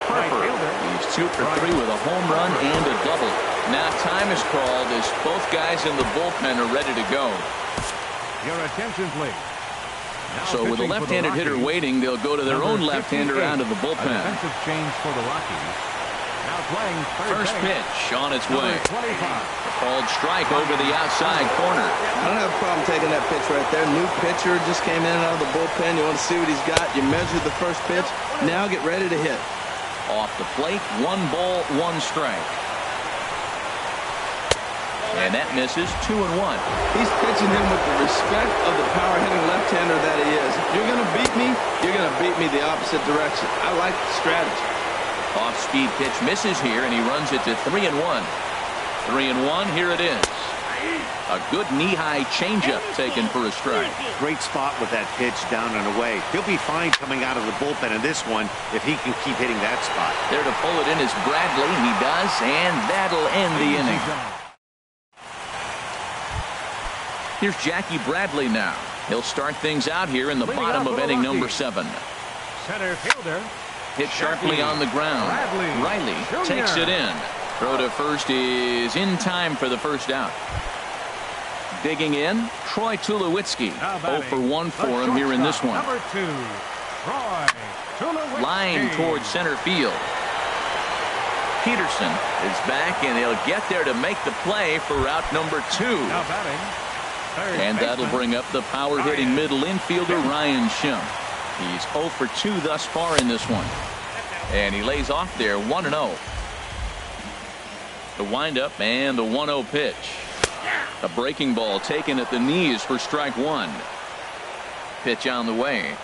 He's 2 for 3 with a home run and a double. Now time is called as both guys in the bullpen are ready to go. Your attention, please. So with a left-handed hitter waiting, they'll go to their own left-hander out of the bullpen. A defensive change for the Rockies. Now playing first pitch on its way. Called strike over the outside corner. I don't have a problem taking that pitch right there. New pitcher just came in out of the bullpen. You want to see what he's got. You measure the first pitch. Now get ready to hit. Off the plate, 1 ball, 1 strike. And that misses. 2-1. He's pitching him with the respect of the power-hitting left-hander that he is. If you're going to beat me, you're going to beat me the opposite direction. I like the strategy. Off-speed pitch misses here, and he runs it to 3-1. 3-1. Here it is. A good knee-high changeup taken for a strike. Great spot with that pitch down and away. He'll be fine coming out of the bullpen in this one if he can keep hitting that spot. There to pull it in is Bradley. He does, and that'll end the inning. Here's Jackie Bradley now. He'll start things out here in the bottom of inning number 7. center fielder. Hit sharply on the ground. Riley takes it in. Throw to first is in time for the first out. Digging in, Troy Tulowitzki. 0 for 1 for him here in this one. Number 2, Troy Tulowitzki. Line towards center field. Peterson is back, and he'll get there to make the play for route number 2. Now batting, third And that'll baseman, bring up the power-hitting middle infielder, Ryan Schimpf. He's 0 for 2 thus far in this one. And he lays off there 1-0. The windup and the 1-0 pitch. A breaking ball taken at the knees for strike 1. Pitch on the way.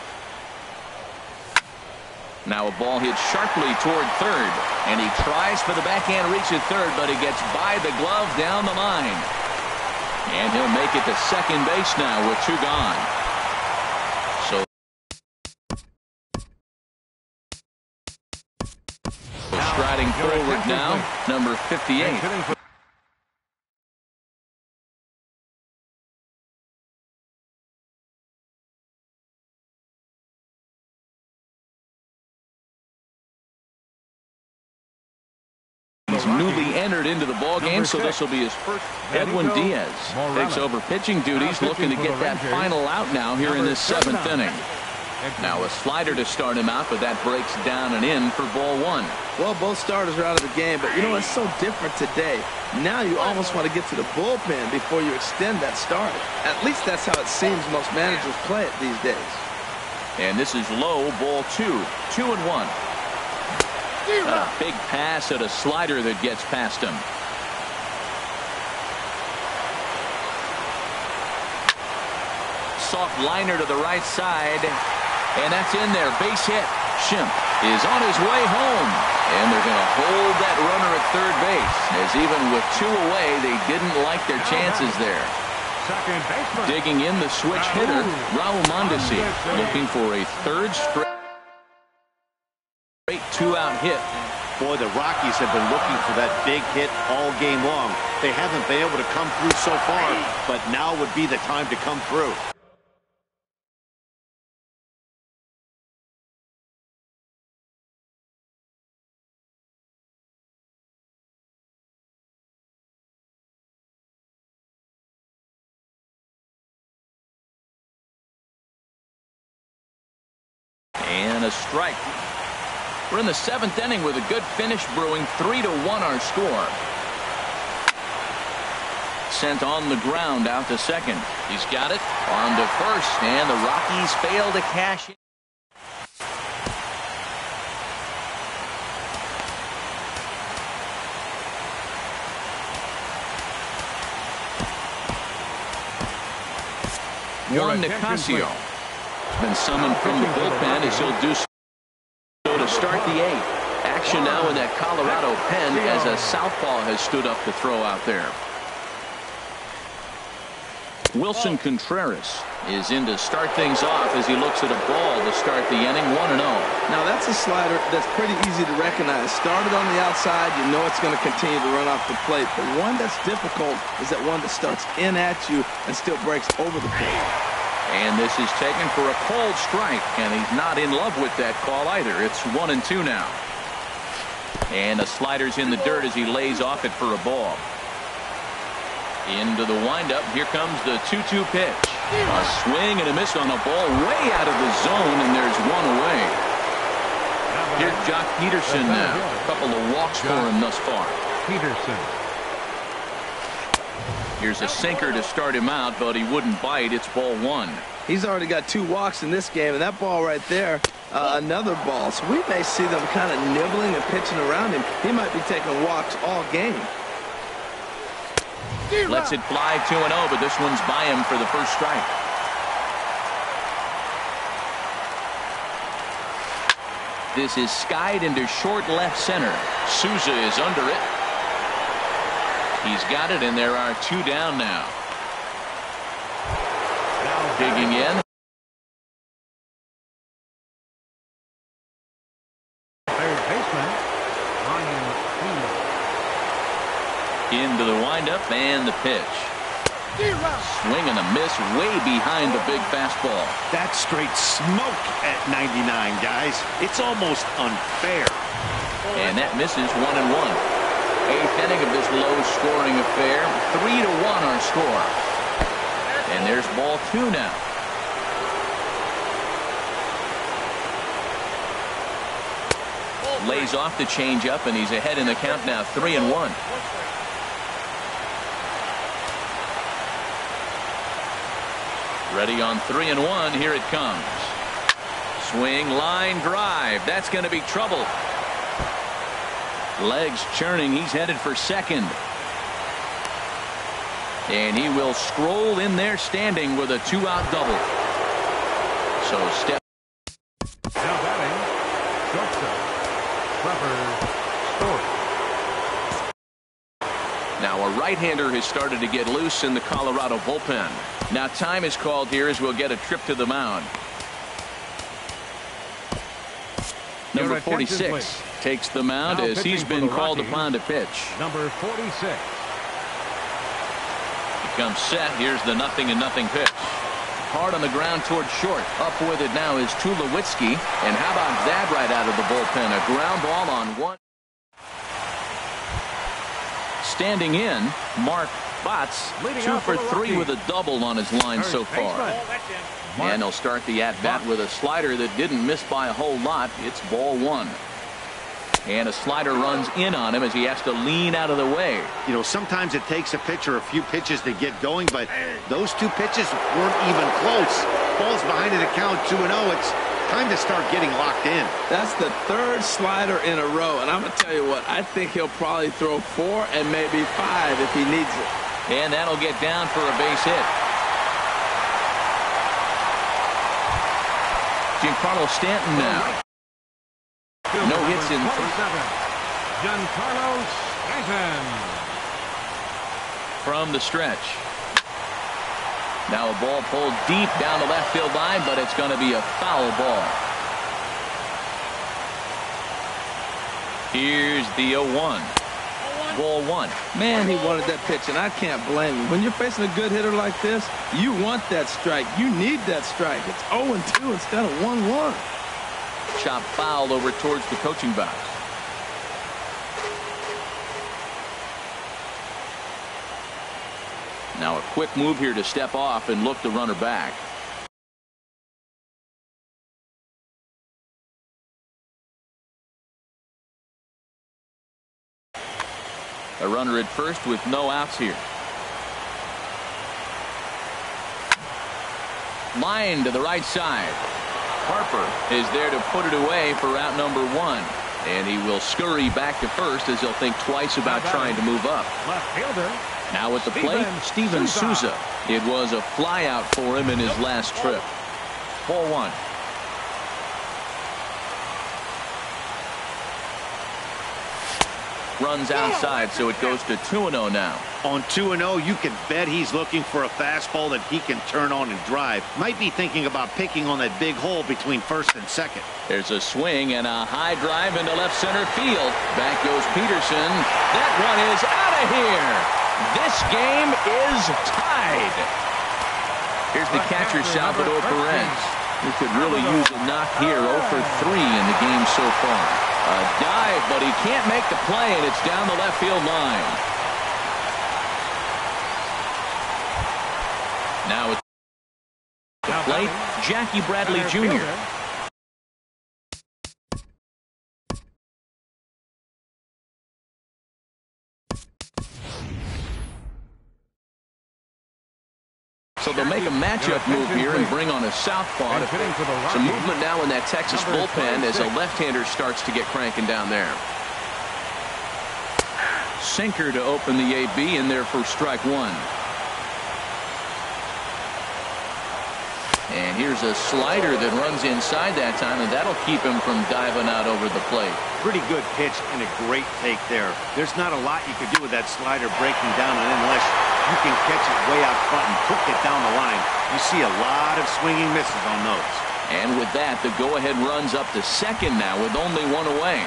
Now a ball hit sharply toward third, and he tries for the backhand reach at third, but he gets by the glove down the line. And he'll make it to second base now with 2 gone. So striding forward now, number 58. He's newly entered into the ball game, so this will be his first. Edwin Diaz takes over pitching duties, looking to get that final out now here in this 7th inning. Now a slider to start him out, but that breaks down and in for ball 1. Well, both starters are out of the game, but you know, it's so different today. Now you almost want to get to the bullpen before you extend that starter. At least that's how it seems most managers play it these days. And this is low, ball 2. 2-1. A big pass at a slider that gets past him. Soft liner to the right side, and that's in there. Base hit. Schimpf is on his way home, and they're going to hold that runner at third base, as even with 2 away, they didn't like their chances there. second baseman. Digging in, the switch hitter, Raul Mondesi, looking for a third straight 2-out hit. Boy, the Rockies have been looking for that big hit all game long. They haven't been able to come through so far, but now would be the time to come through. And a strike. We're in the 7th inning with a good finish brewing. 3-1 our score. Sent on the ground out to second. He's got it. On to first, and the Rockies fail to cash in. Juan Nicasio been summoned from the bullpen, as he'll do so to start the 8th. Action now in that Colorado pen as a southpaw has stood up to throw out there. Wilson Contreras is in to start things off as he looks at a ball to start the inning. 1-0. Now that's a slider that's pretty easy to recognize. Started on the outside, you know it's going to continue to run off the plate. The one that's difficult is that one that starts in at you and still breaks over the plate. And this is taken for a cold strike, and he's not in love with that call either. It's 1-2 now. And the slider's in the dirt as he lays off it for a ball. Into the windup. Here comes the 2-2 pitch. A swing and a miss on a ball way out of the zone, and there's one away. Here's Jock Peterson now. A couple of walks for him thus far. Peterson. Here's a sinker to start him out, but he wouldn't bite. It's ball 1. He's already got 2 walks in this game, and that ball right there, another ball. So we may see them kind of nibbling and pitching around him. He might be taking walks all game. Lets it fly 2-0, but this one's by him for the first strike. This is skied into short left center. Souza is under it. He's got it, and there are 2 down now. Digging in. Third baseman, Ryan. Into the windup and the pitch. Swing and a miss way behind the big fastball. That's straight smoke at 99, guys. It's almost unfair. And that misses 1-1. Eighth inning of this low-scoring affair. 3-1 our score. And there's ball 2 now. Lays off the changeup, and he's ahead in the count now, 3-1. Ready on 3-1. Here it comes. Swing, line drive. That's going to be trouble. Legs churning. He's headed for second. And he will scroll in there standing with a 2-out double. So step. Now batting, shortstop, Trevor Story. Now a right-hander has started to get loose in the Colorado bullpen. Now time is called here as we'll get a trip to the mound. Number 46 takes the mound now as he's been called Rockies, upon to pitch. Number 46. He comes set. Here's the 0-0 pitch. Hard on the ground toward short. Up with it now is Tulowitzki. And how about that right out of the bullpen? A ground ball on one. Standing in, Mark Botts, 2 for 3 with a double on his line so far. And he'll start the at-bat with a slider that didn't miss by a whole lot. It's ball 1. And a slider runs in on him as he has to lean out of the way. You know, sometimes it takes a pitcher a few pitches to get going, but those 2 pitches weren't even close. Ball's behind in the count, 2-0. It's time to start getting locked in. That's the 3rd slider in a row, and I'm going to tell you what, I think he'll probably throw 4 and maybe 5 if he needs it. And that'll get down for a base hit. Giancarlo Stanton now. No hits in 3. Giancarlo Stanton. From the stretch. Now a ball pulled deep down the left field line, but it's going to be a foul ball. Here's the 0-1. Ball 1. Man, he wanted that pitch, and I can't blame him. When you're facing a good hitter like this, you want that strike. You need that strike. It's 0-2 instead of 1-1. Chop foul over towards the coaching box. Now a quick move here to step off and look the runner back. A runner at first with no outs here. Line to the right side. Harper is there to put it away for out number 1. And he will scurry back to first as he'll think twice about trying to move up. Left fielder. Now at the plate, Steven Souza. It was a fly out for him in his last trip. Ball 1. Runs outside, so it goes to 2-0 now. On 2-0, you can bet he's looking for a fastball that he can turn on and drive. Might be thinking about picking on that big hole between first and second. There's a swing and a high drive into left center field. Back goes Peterson. That one is out of here. This game is tied. Here's the catcher, Salvador Perez. He could really use a knock here. 0 for 3 in the game so far. A dive, but he can't make the play, and it's down the left field line. Now at the plate, Jackie Bradley Jr. So they'll make a matchup move here and bring on a southpaw. Some movement now in that Texas bullpen as a left-hander starts to get cranking down there. Sinker to open the AB in there for strike 1. And here's a slider that runs inside that time, and that'll keep him from diving out over the plate. Pretty good pitch and a great take there. There's not a lot you could do with that slider breaking down, and unless you can catch it way out front and hook it down the line, you see a lot of swinging misses on those. And with that, the go-ahead runs up to second now with only 1 away.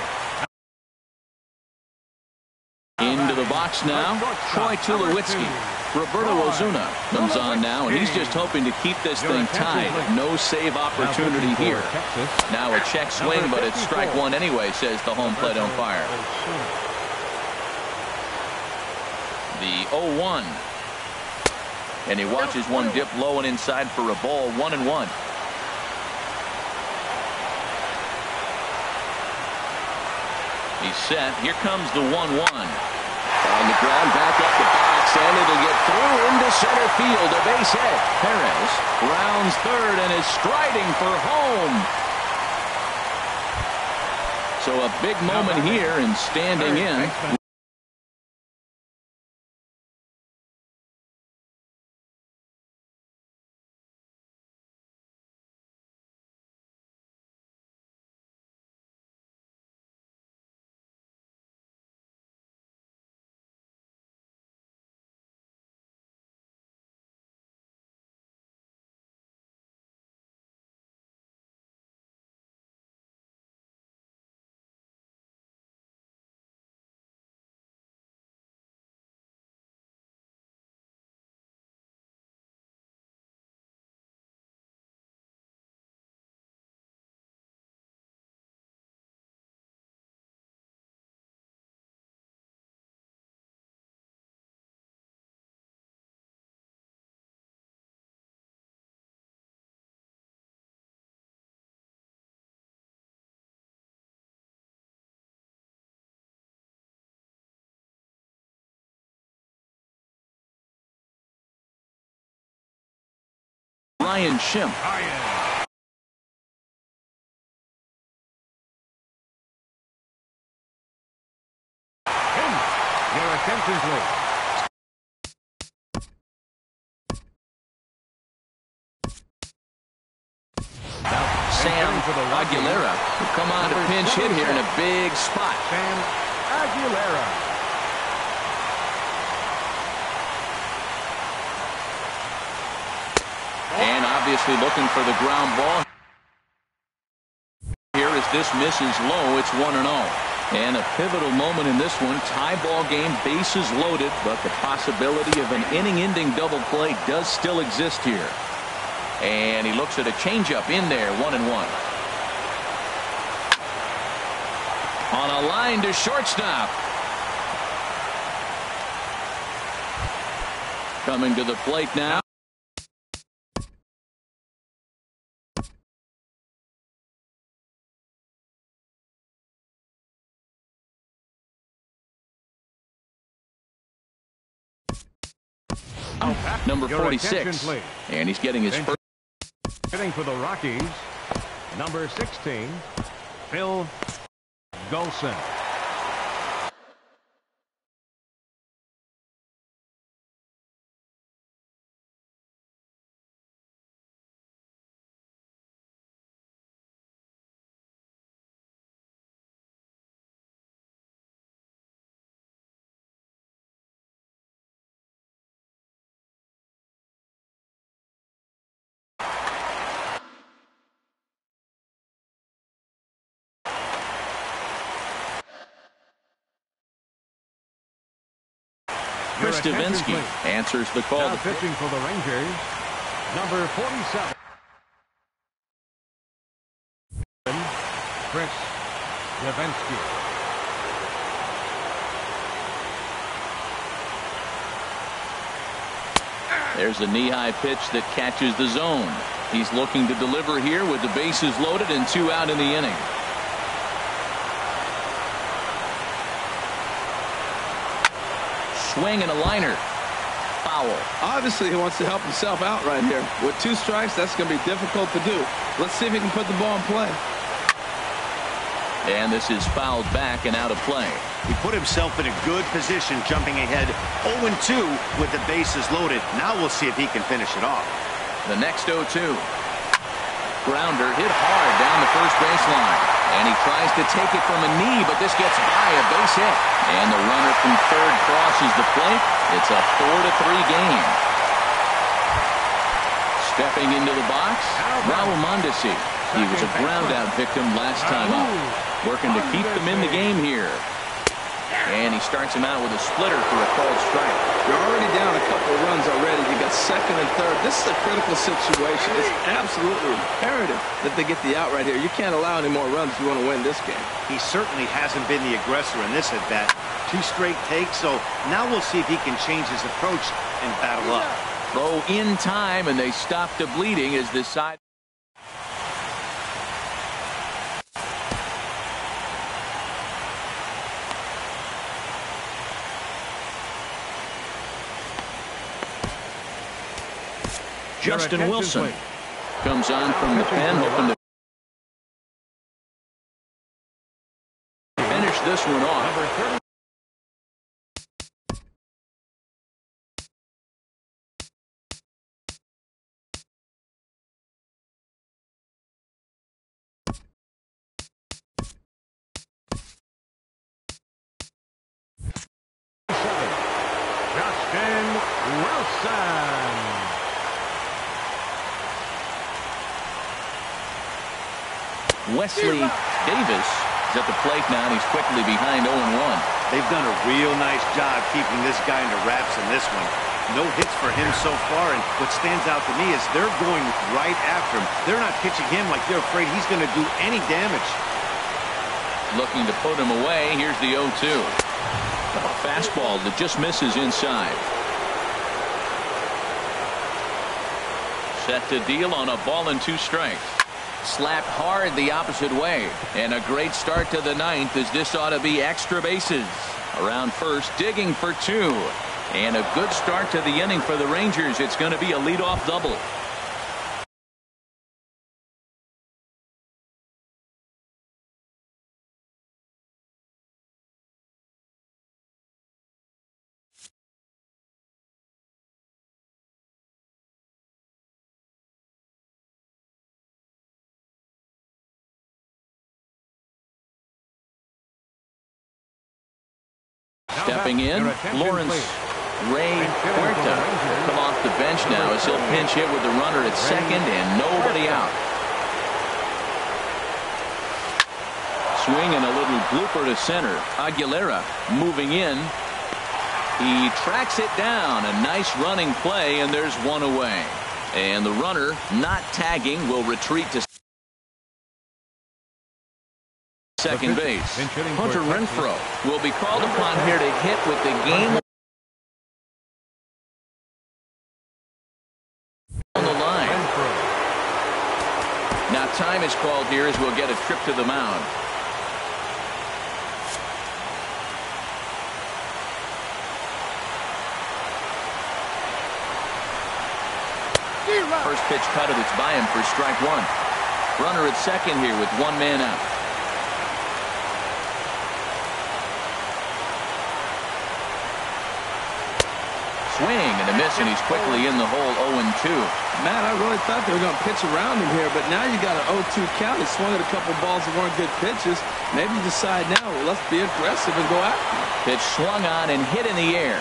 Into the box now, Troy Tulowitzki. Roberto Ozuna comes on now, and he's just hoping to keep this thing tied. No save opportunity here. Now a check swing, but it's strike one anyway, says the home plate umpire. The 0-1. And he watches one dip low and inside for a ball. 1-1. He's set. Here comes the 1-1. On the ground, back up the box, and it'll get through into center field. A base hit. Perez rounds third and is striding for home. So a big moment here and standing in. Ryan Schimpf. Your attention, please. Sam Aguilera will come on to pinch hit here in a big spot. Sam Aguilera. And obviously looking for the ground ball. Here as this misses low, it's 1-0. And a pivotal moment in this one. Tie ball game, bases loaded, but the possibility of an inning-ending double play does still exist here. And he looks at a changeup in there, 1-1. On a line to shortstop. Coming to the plate now. Number 46, and he's getting his first. Hitting for the Rockies, number 16, Phil Golson. Chris Davinsky answers the call. Now pitching for the Rangers, number 47. Chris Davinsky. There's a knee-high pitch that catches the zone. He's looking to deliver here with the bases loaded and 2 out in the inning. Swing and a liner. Foul. Obviously, he wants to help himself out right here. With 2 strikes, that's going to be difficult to do. Let's see if he can put the ball in play. And this is fouled back and out of play. He put himself in a good position, jumping ahead 0-2 with the bases loaded. Now we'll see if he can finish it off. The next 0-2. Grounder hit hard down the first baseline. And he tries to take it from a knee, but this gets by a base hit. And the runner from third crosses the plate. It's a 4-3 game. Stepping into the box, Raul Mondesi. He was a ground-out victim last time up. Working to keep them in the game here. And he starts him out with a splitter for a called strike. You're already down a couple of runs already. You got second and third. This is a critical situation. It's absolutely imperative that they get the out right here. You can't allow any more runs if you want to win this game. He certainly hasn't been the aggressor in this at-bat. 2 straight takes, so now we'll see if he can change his approach and battle up. Throw in time, and they stop the bleeding as this side. Justin Wilson comes on from the pen, hoping to finish this one off. Justin Wilson. Wesley Davis is at the plate now, and he's quickly behind 0-1. They've done a real nice job keeping this guy under wraps in this one. No hits for him so far, and what stands out to me is they're going right after him. They're not pitching him like they're afraid he's going to do any damage. Looking to put him away. Here's the 0-2. A fastball that just misses inside. Set to deal on a ball and 2 strikes. Slapped hard the opposite way. And a great start to the 9th, as this ought to be extra bases. Around first, digging for 2. And a good start to the inning for the Rangers. It's going to be a leadoff double. Stepping in, Lawrence Ray Huerta will come off the bench now as he'll pinch hit with the runner at second and nobody out. Swing and a little blooper to center. Aguilera moving in. He tracks it down. A nice running play, and there's one away. And the runner, not tagging, will retreat to second base. Hunter Renfroe will be called upon here to hit with the game on the line. Now time is called here as we'll get a trip to the mound. First pitch cutter that's by him for strike 1. Runner at second here with 1 man out. Swing and a miss, and he's quickly in the hole. 0-2. Matt, I really thought they were going to pitch around him here, but now you got an 0-2 count. He swung at a couple balls that weren't good pitches. Maybe decide now, well, let's be aggressive and go after him. Pitch swung on and hit in the air.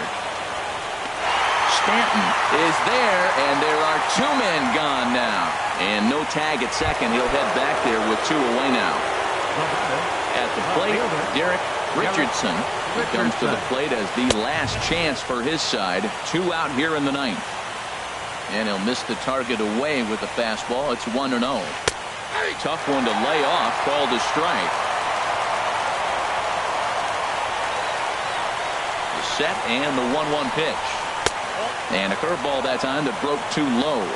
Stanton is there, and there are 2 men gone now. And no tag at second. He'll head back there with 2 away now. At the plate, Derek Richardson. He comes to the plate as the last chance for his side. 2 out here in the 9th. And he'll miss the target away with the fastball. It's 1-0. Tough one to lay off. Called a strike. The set and the 1-1 pitch. And a curveball that time that broke too low.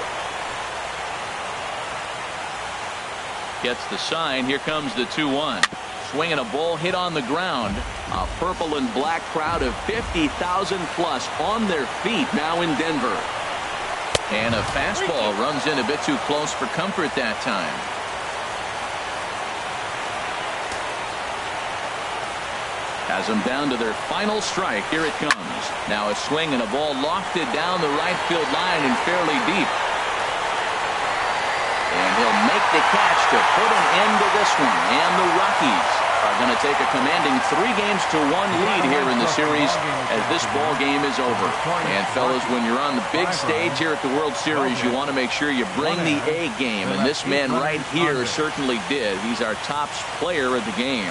Gets the sign. Here comes the 2-1. Swinging a ball hit on the ground. A purple and black crowd of 50,000 plus on their feet now in Denver. And a fastball runs in a bit too close for comfort that time. Has them down to their final strike. Here it comes. Now a swing and a ball lofted down the right field line and fairly deep. And he'll make the catch to put an end to this one. And the Rockies are going to take a commanding 3-1 lead here in the series as this ball game is over. And fellas, when you're on the big stage here at the World Series, you want to make sure you bring the A game, and this man right here certainly did. He's our top player of the game.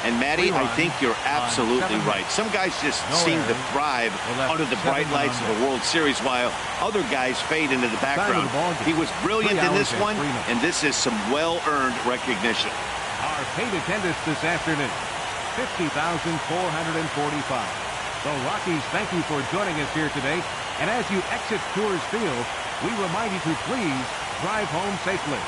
And Matty, I think you're absolutely right. Some guys just seem to thrive under the bright lights of the World Series, while other guys fade into the background. He was brilliant in this one, and this is some well-earned recognition. Our paid attendance this afternoon, 50,445. So Rockies, thank you for joining us here today. And as you exit Coors Field, we remind you to please drive home safely.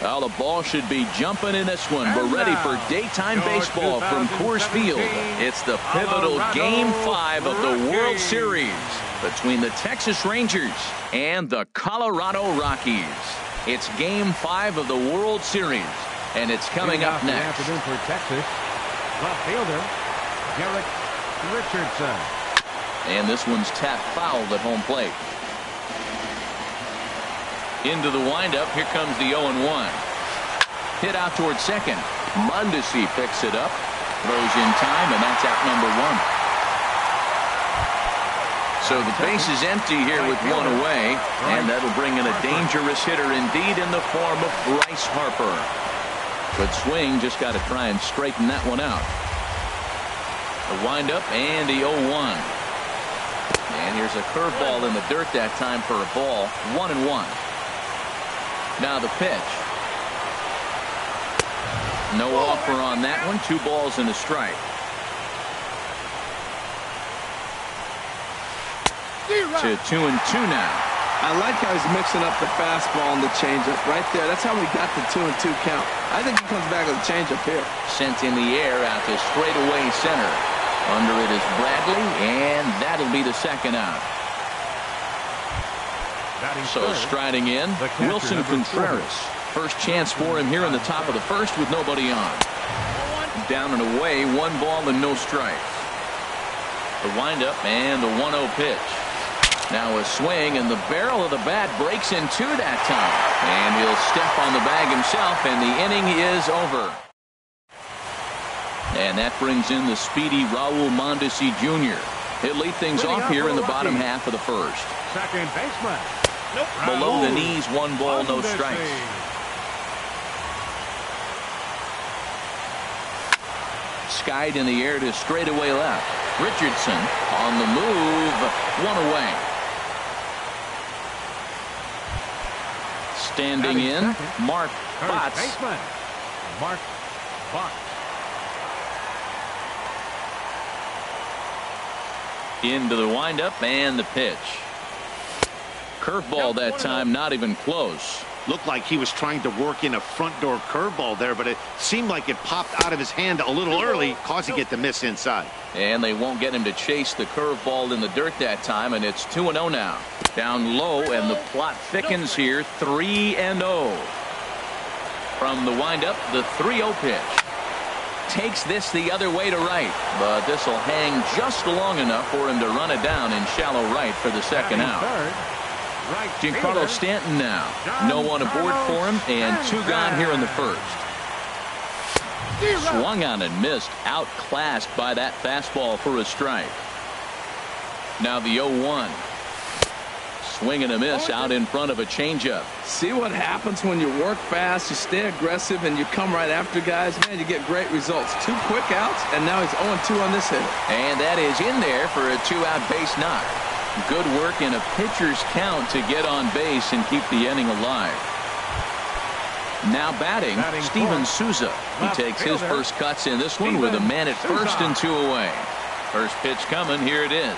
Well, the ball should be jumping in this one. We're ready for daytime baseball from Coors Field. It's the pivotal Game 5 of the World Series between the Texas Rangers and the Colorado Rockies. It's Game 5 of the World Series, and it's coming up next. Afternoon for Texas. Left fielder, Garrett Richardson. And this one's tapped foul at home plate. Into the windup. Here comes the 0-1. Hit out towards second. Mondesi picks it up. Throws in time, and that's out number 1. So the base is empty here with one away, and that'll bring in a dangerous hitter indeed in the form of Bryce Harper. But swing, just got to try and straighten that one out. The windup and the 0-1. And here's a curveball in the dirt that time for a ball. 1-1. Now the pitch. No offer on that one. 2 balls and a strike. To 2-2 now. I like how he's mixing up the fastball and the changeup right there. That's how we got the 2-2 count. I think he comes back with a changeup here. Sent in the air out to straightaway center. Under it is Bradley, and that'll be the second out. So striding in, Wilson Contreras. First chance for him here in the top of the first with nobody on. Down and away, 1 ball and no strikes. The windup and the 1-0 pitch. Now a swing, and the barrel of the bat breaks in 2 that time. And he'll step on the bag himself, and the inning is over. And that brings in the speedy Raul Mondesi Jr. He'll lead things off here in the bottom half of the first. Second baseman. Below the knees, 1 ball, no strikes. Skied in the air to straightaway left. Richardson on the move, 1 away. Standing in, Mark Botts. Baseman, Mark Botts. Into the windup and the pitch. Curveball that time, not even close. Looked like he was trying to work in a front door curveball there, but it seemed like it popped out of his hand a little early, causing it to miss inside. And they won't get him to chase the curveball in the dirt that time, and it's 2-0 now. Down low, and the plot thickens here, 3-0. From the windup, the 3-0 pitch. Takes this the other way to right, but this will hang just long enough for him to run it down in shallow right for the second out. Giancarlo Stanton now. No one aboard for him, and 2 gone here in the first. Swung on and missed, outclassed by that fastball for a strike. Now the 0-1. Swing and a miss out in front of a changeup. See what happens when you work fast, you stay aggressive, and you come right after guys? Man, you get great results. 2 quick outs, and now he's 0-2 on this hit. And that is in there for a 2-out base knock. Good work in a pitcher's count to get on base and keep the inning alive. Now batting Steven Souza. He takes his first cuts in this one with a man at first and 2 away. First pitch coming. Here it is.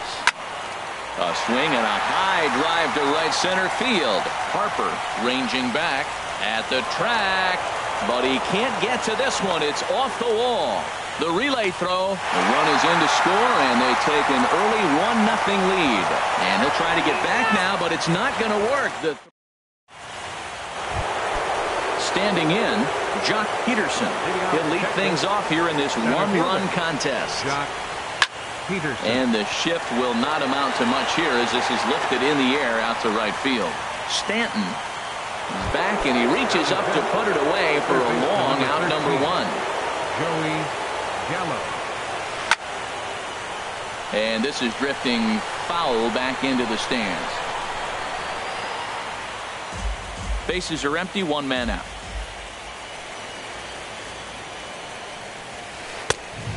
A swing and a high drive to right center field. Harper ranging back at the track, but he can't get to this one. It's off the wall. The relay throw. The run is in to score, and they take an early 1-0 lead. And he'll try to get back now, but it's not going to work. Standing in, Jock Peterson. He'll lead things off here in this 1-run contest. And the shift will not amount to much here as this is lifted in the air out to right field. Stanton is back, and he reaches up to put it away for a long out number 1. Joey Gallo. And this is drifting foul back into the stands. Bases are empty, 1 man out.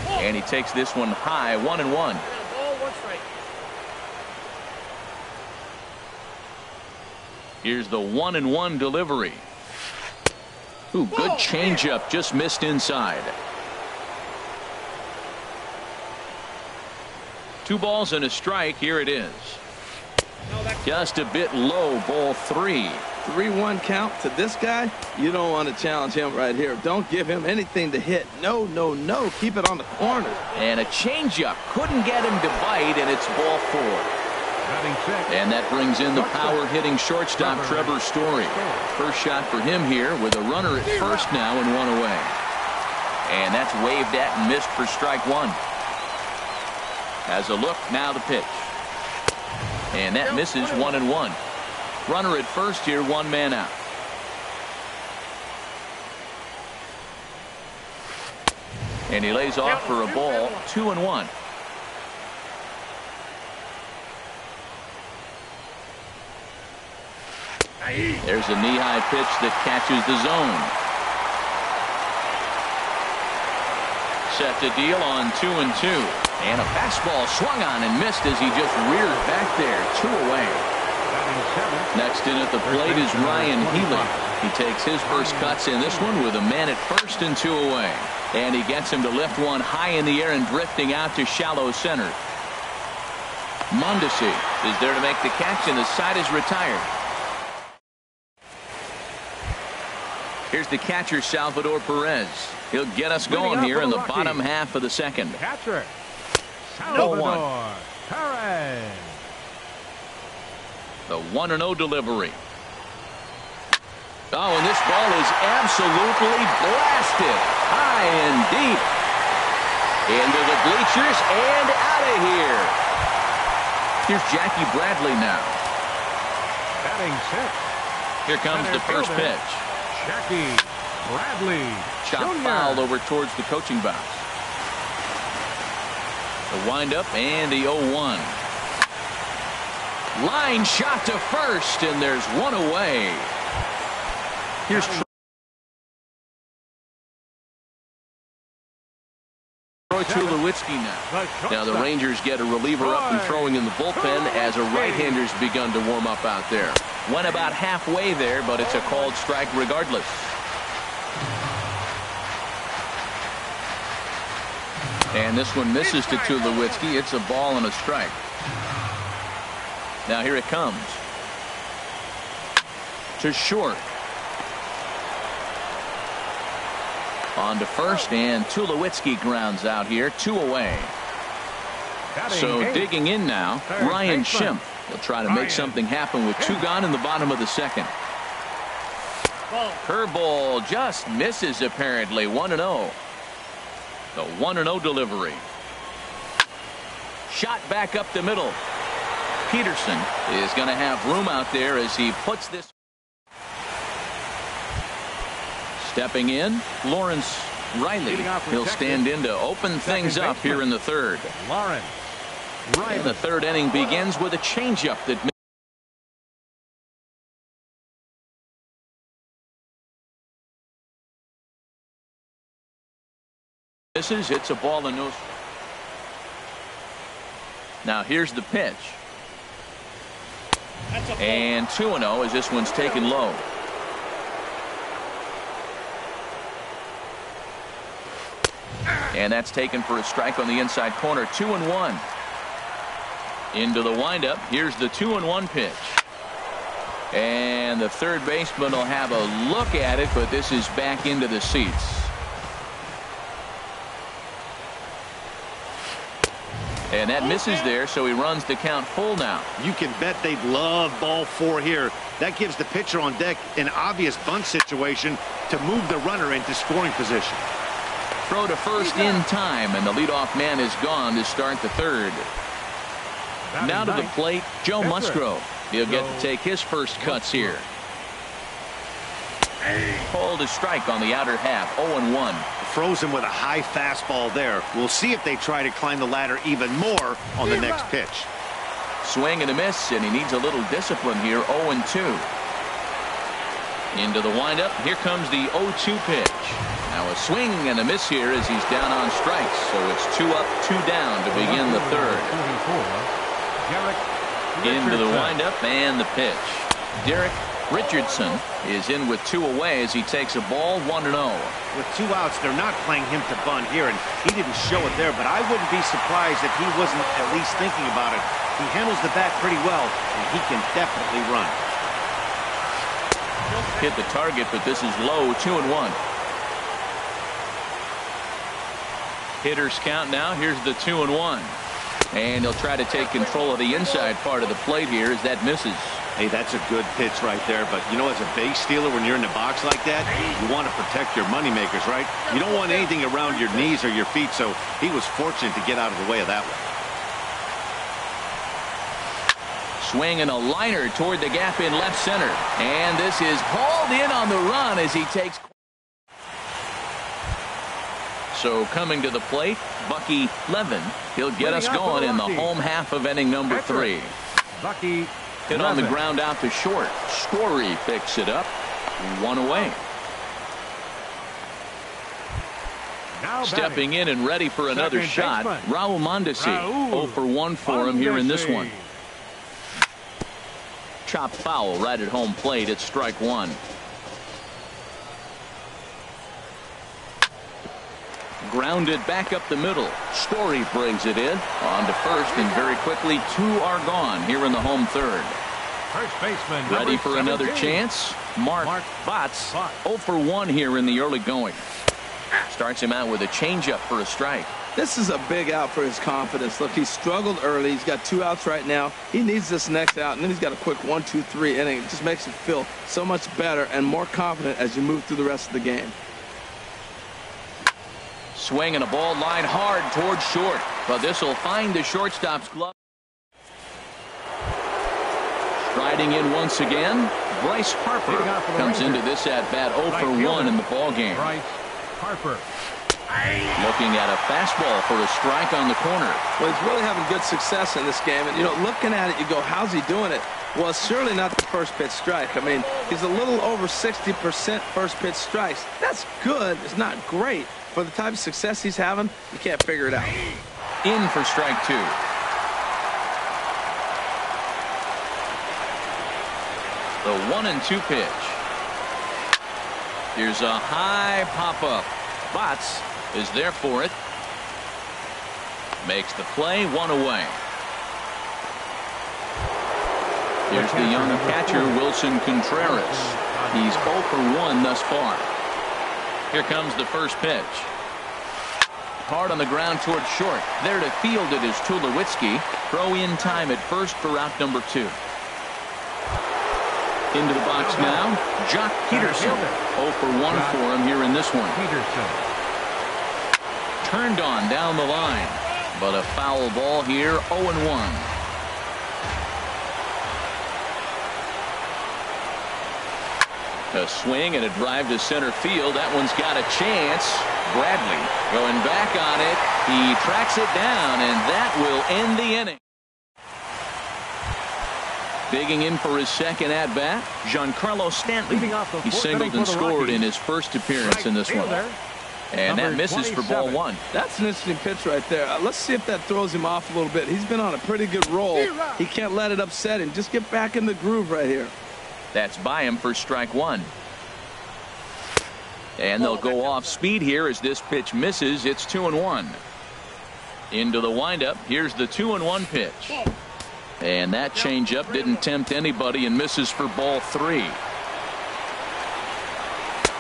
And he takes this one high, 1-1. Here's the 1-1 delivery. Ooh, good changeup, just missed inside. 2 balls and a strike. Here it is. Just a bit low, ball 3. 3-1 count to this guy. You don't want to challenge him right here. Don't give him anything to hit. No, no, no. Keep it on the corner. And a changeup. Couldn't get him to bite, and it's ball 4. And that brings in the power-hitting shortstop, Trevor Story. First shot for him here with a runner at first now and 1 away. And that's waved at and missed for strike 1. Has a look, now the pitch. And that misses 1-1. Runner at first here, 1 man out. And he lays off for a ball, 2-1. There's a knee-high pitch that catches the zone. Set to deal on 2-2. And a fastball swung on and missed as he just reared back there. 2 away. Next in at the plate is Ryan Healy. He takes his first cuts in this one with a man at first and 2 away. And he gets him to lift one high in the air and drifting out to shallow center. Mondesi is there to make the catch, and the side is retired. Here's the catcher, Salvador Perez. He'll get us going here in the bottom half of the second. Catcher, Salvador Perez. The 1-0 delivery. Oh, and this ball is absolutely blasted. High and deep. Into the bleachers and out of here. Here's Jackie Bradley now. Batting 6. Here comes the first pitch. Jackie Bradley. Chop foul over towards the coaching box. The windup and the 0-1. Line shot to first, and there's 1 away. Here's Troy Tulowitzki now. Now the Rangers get a reliever up and throwing in the bullpen as a right-hander's begun to warm up out there. Went about halfway there, but it's a called strike regardless. And this one misses to Tulowitzki. It's a ball and a strike. Now here it comes. To short. On to first, and Tulowitzki grounds out here. 2 away. So digging in now, Ryan Schimpf. He'll try to make something happen with 2 gone in the bottom of the second. Curveball just misses apparently. 1-0. The 1-0 delivery. Shot back up the middle. Peterson is going to have room out there as he puts this. Stepping in, Lawrence Riley. He'll stand in to open things up here in the third. Lawrence Riley. And the third inning begins with a changeup that misses. It's a ball and no. Now here's the pitch. And 2-0 as this one's taken low. And that's taken for a strike on the inside corner. 2-1. Into the windup. Here's the 2-1 pitch. And the third baseman will have a look at it, but this is back into the seats. And that misses there, so he runs the count full now. You can bet they'd love ball 4 here. That gives the pitcher on deck an obvious bunt situation to move the runner into scoring position. Throw to first in time, and the leadoff man is gone to start the third. Now to the plate, Joe Musgrove. He'll get to take his first cuts here. Called a strike on the outer half. 0-1. Frozen with a high fastball there. We'll see if they try to climb the ladder even more on the next pitch. Swing and a miss, and he needs a little discipline here. 0-2. Into the windup. Here comes the 0-2 pitch. Now a swing and a miss here as he's down on strikes. So it's 2 up, 2 down to begin the third. Into the windup and the pitch. Derek Richardson is in with 2 away as he takes a ball 1-0. With 2 outs, they're not playing him to bunt here, and he didn't show it there, but I wouldn't be surprised if he wasn't at least thinking about it. He handles the bat pretty well, and he can definitely run. Hit the target, but this is low, 2-1. Hitters count now. Here's the 2-1. And he'll try to take control of the inside part of the plate here as that misses. Hey, that's a good pitch right there. But, you know, as a base stealer, when you're in the box like that, you want to protect your moneymakers, right? You don't want anything around your knees or your feet, so he was fortunate to get out of the way of that one. Swing and a liner toward the gap in left center. And this is hauled in on the run as he takes. So coming to the plate, Bucky Levin. He'll get us going in the home half of inning number 3. Bucky hit on the ground out to short. Story picks it up. 1 away. Now stepping in and ready for another shot, Raul Mondesi. 0 for 1 for him here in this one. Chop foul right at home plate. It's strike 1. Grounded back up the middle. Story brings it in on to first, and very quickly 2 are gone here in the home third. First baseman ready for another chance. Mark Botts 0 for 1 here in the early going. Starts him out with a changeup for a strike. This is a big out for his confidence. Look, he struggled early. He's got 2 outs right now. He needs this next out, and then he's got a quick 1-2-3 inning. It just makes him feel so much better and more confident as you move through the rest of the game. Swing and a ball line hard towards short, but this will find the shortstop's glove. Striding in once again, Bryce Harper comes into this at bat 0 for 1 in the ball game. Bryce Harper looking at a fastball for a strike on the corner. Well, he's really having good success in this game, and you know, looking at it, you go, how's he doing it? Well, it's surely not the first pitch strike. I mean, he's a little over 60% first pitch strikes. That's good. It's not great. For the type of success he's having, you can't figure it out. In for strike 2. The 1-2 pitch. Here's a high pop-up. Botts is there for it. Makes the play, 1 away. Here's the young catcher, Wilson Contreras. He's 0 for 1 thus far. Here comes the first pitch. Hard on the ground towards short. There to field it is Tulowitzki. Throw in time at first for out number 2. Into the box now, Jock Peterson. 0 for 1 for him here in this one. Turned on down the line, but a foul ball here, 0-1. A swing and a drive to center field. That one's got a chance. Bradley going back on it. He tracks it down, and that will end the inning. Digging in for his second at-bat, Giancarlo Stanton. He singled and scored in his first appearance in this one. And that misses for ball 1. That's an interesting pitch right there. Let's see if that throws him off a little bit. He's been on a pretty good roll. He can't let it upset him. Just get back in the groove right here. That's by him for strike 1. And they'll go off speed here as this pitch misses. It's 2-1. Into the windup. Here's the 2-1 pitch. And that changeup didn't tempt anybody and misses for ball 3.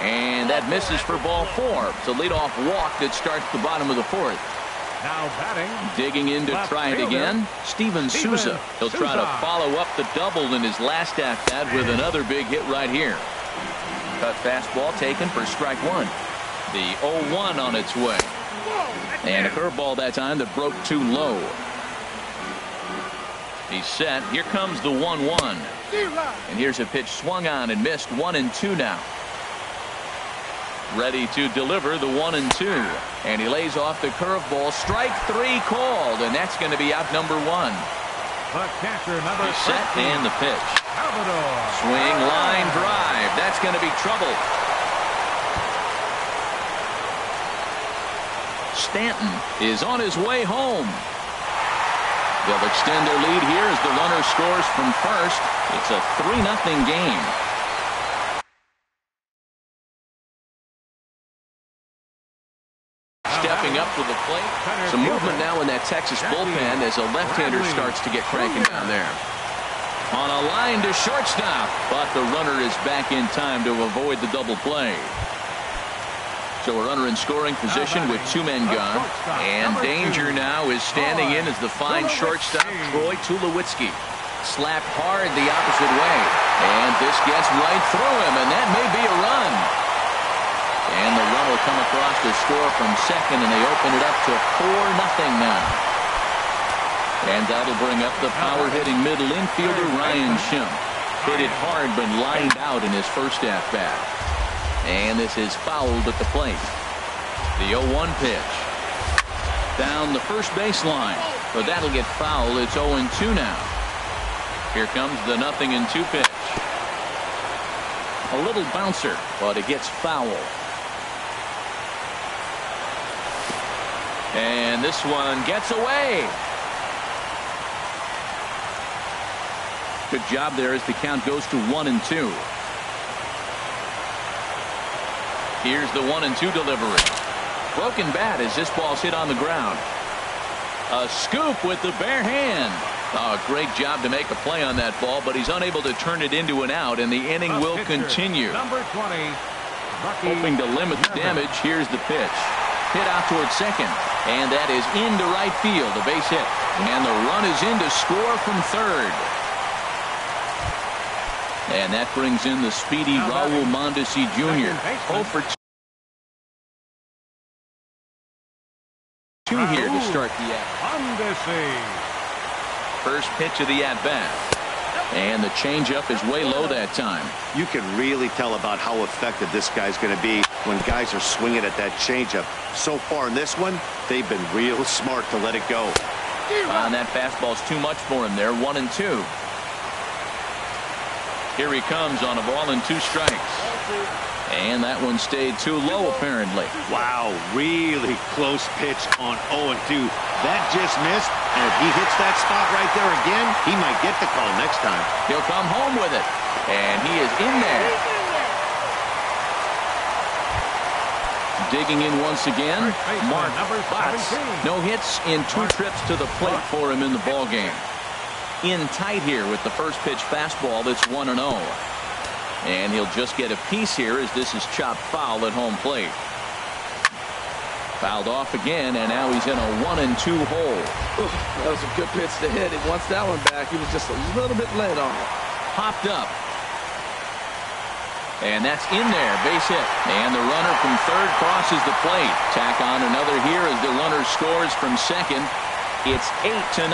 And that misses for ball 4. It's a leadoff walk that starts the bottom of the 4th. Now batting. Digging in to try it again, Steven Souza. He'll try to follow up the double in his last at-bat with another big hit right here. Cut fastball taken for strike 1. The 0-1 on its way. And a curveball that time that broke too low. He's set. Here comes the 1-1. And here's a pitch swung on and missed. 1-2 now. Ready to deliver the 1-2. And he lays off the curveball. Strike 3 called, and that's going to be out number 1. The catcher, number 13. Set and the pitch. Salvador. Swing, line drive. That's going to be trouble. Stanton is on his way home. They'll extend their lead here as the runner scores from first. It's a 3-0 game. that Texas bullpen as a left-hander starts to get cranking down there. On a line to shortstop, but the runner is back in time to avoid the double play. So a runner in scoring position with 2 men gone. And danger now is standing in as the fine shortstop, Troy Tulowitzki. Slapped hard the opposite way. And this gets right through him, and that may be a run. And the run will come across to score from second, and they open it up to 4-0 now. And that'll bring up the power-hitting middle infielder, Ryan Schimm. Hit it hard, but lined out in his first at-bat. And this is fouled at the plate. The 0-1 pitch. Down the first baseline. But that'll get fouled. It's 0-2 now. Here comes the 0-2 pitch. A little bouncer, but it gets foul. And this one gets away. Good job there as the count goes to 1-2. Here's the 1-2 delivery. Broken bat as this ball's hit on the ground. A scoop with the bare hand. Oh, great job to make a play on that ball, but he's unable to turn it into an out, and the inning will continue. Number 20, hoping to limit the damage. Here's the pitch. Hit out towards second, and that is into right field, a base hit. And the run is in to score from third. And that brings in the speedy Raul Mondesi Jr. 0 for 2 here to start the at-bat. First pitch of the at-bat. And the changeup is way low that time. You can really tell about how effective this guy's going to be when guys are swinging at that changeup. So far in this one, they've been real smart to let it go. And that fastball's too much for him there. 1-2. Here he comes on a ball and 2 strikes. And that one stayed too low, apparently. Wow, really close pitch on 0-2. That just missed, and if he hits that spot right there again, he might get the call next time. He'll come home with it, and he is in there. Digging in once again, Mark Botts. No hits in 2 trips to the plate for him in the ballgame. In tight here with the first pitch fastball. That's 1-0. And he'll just get a piece here as this is chopped foul at home plate. Fouled off again, and now he's in a 1-2 hole. That was a good pitch to hit. He wants that one back. He was just a little bit late on it. Popped up. And that's in there. Base hit. And the runner from third crosses the plate. Tack on another here as the runner scores from second. It's 8-0.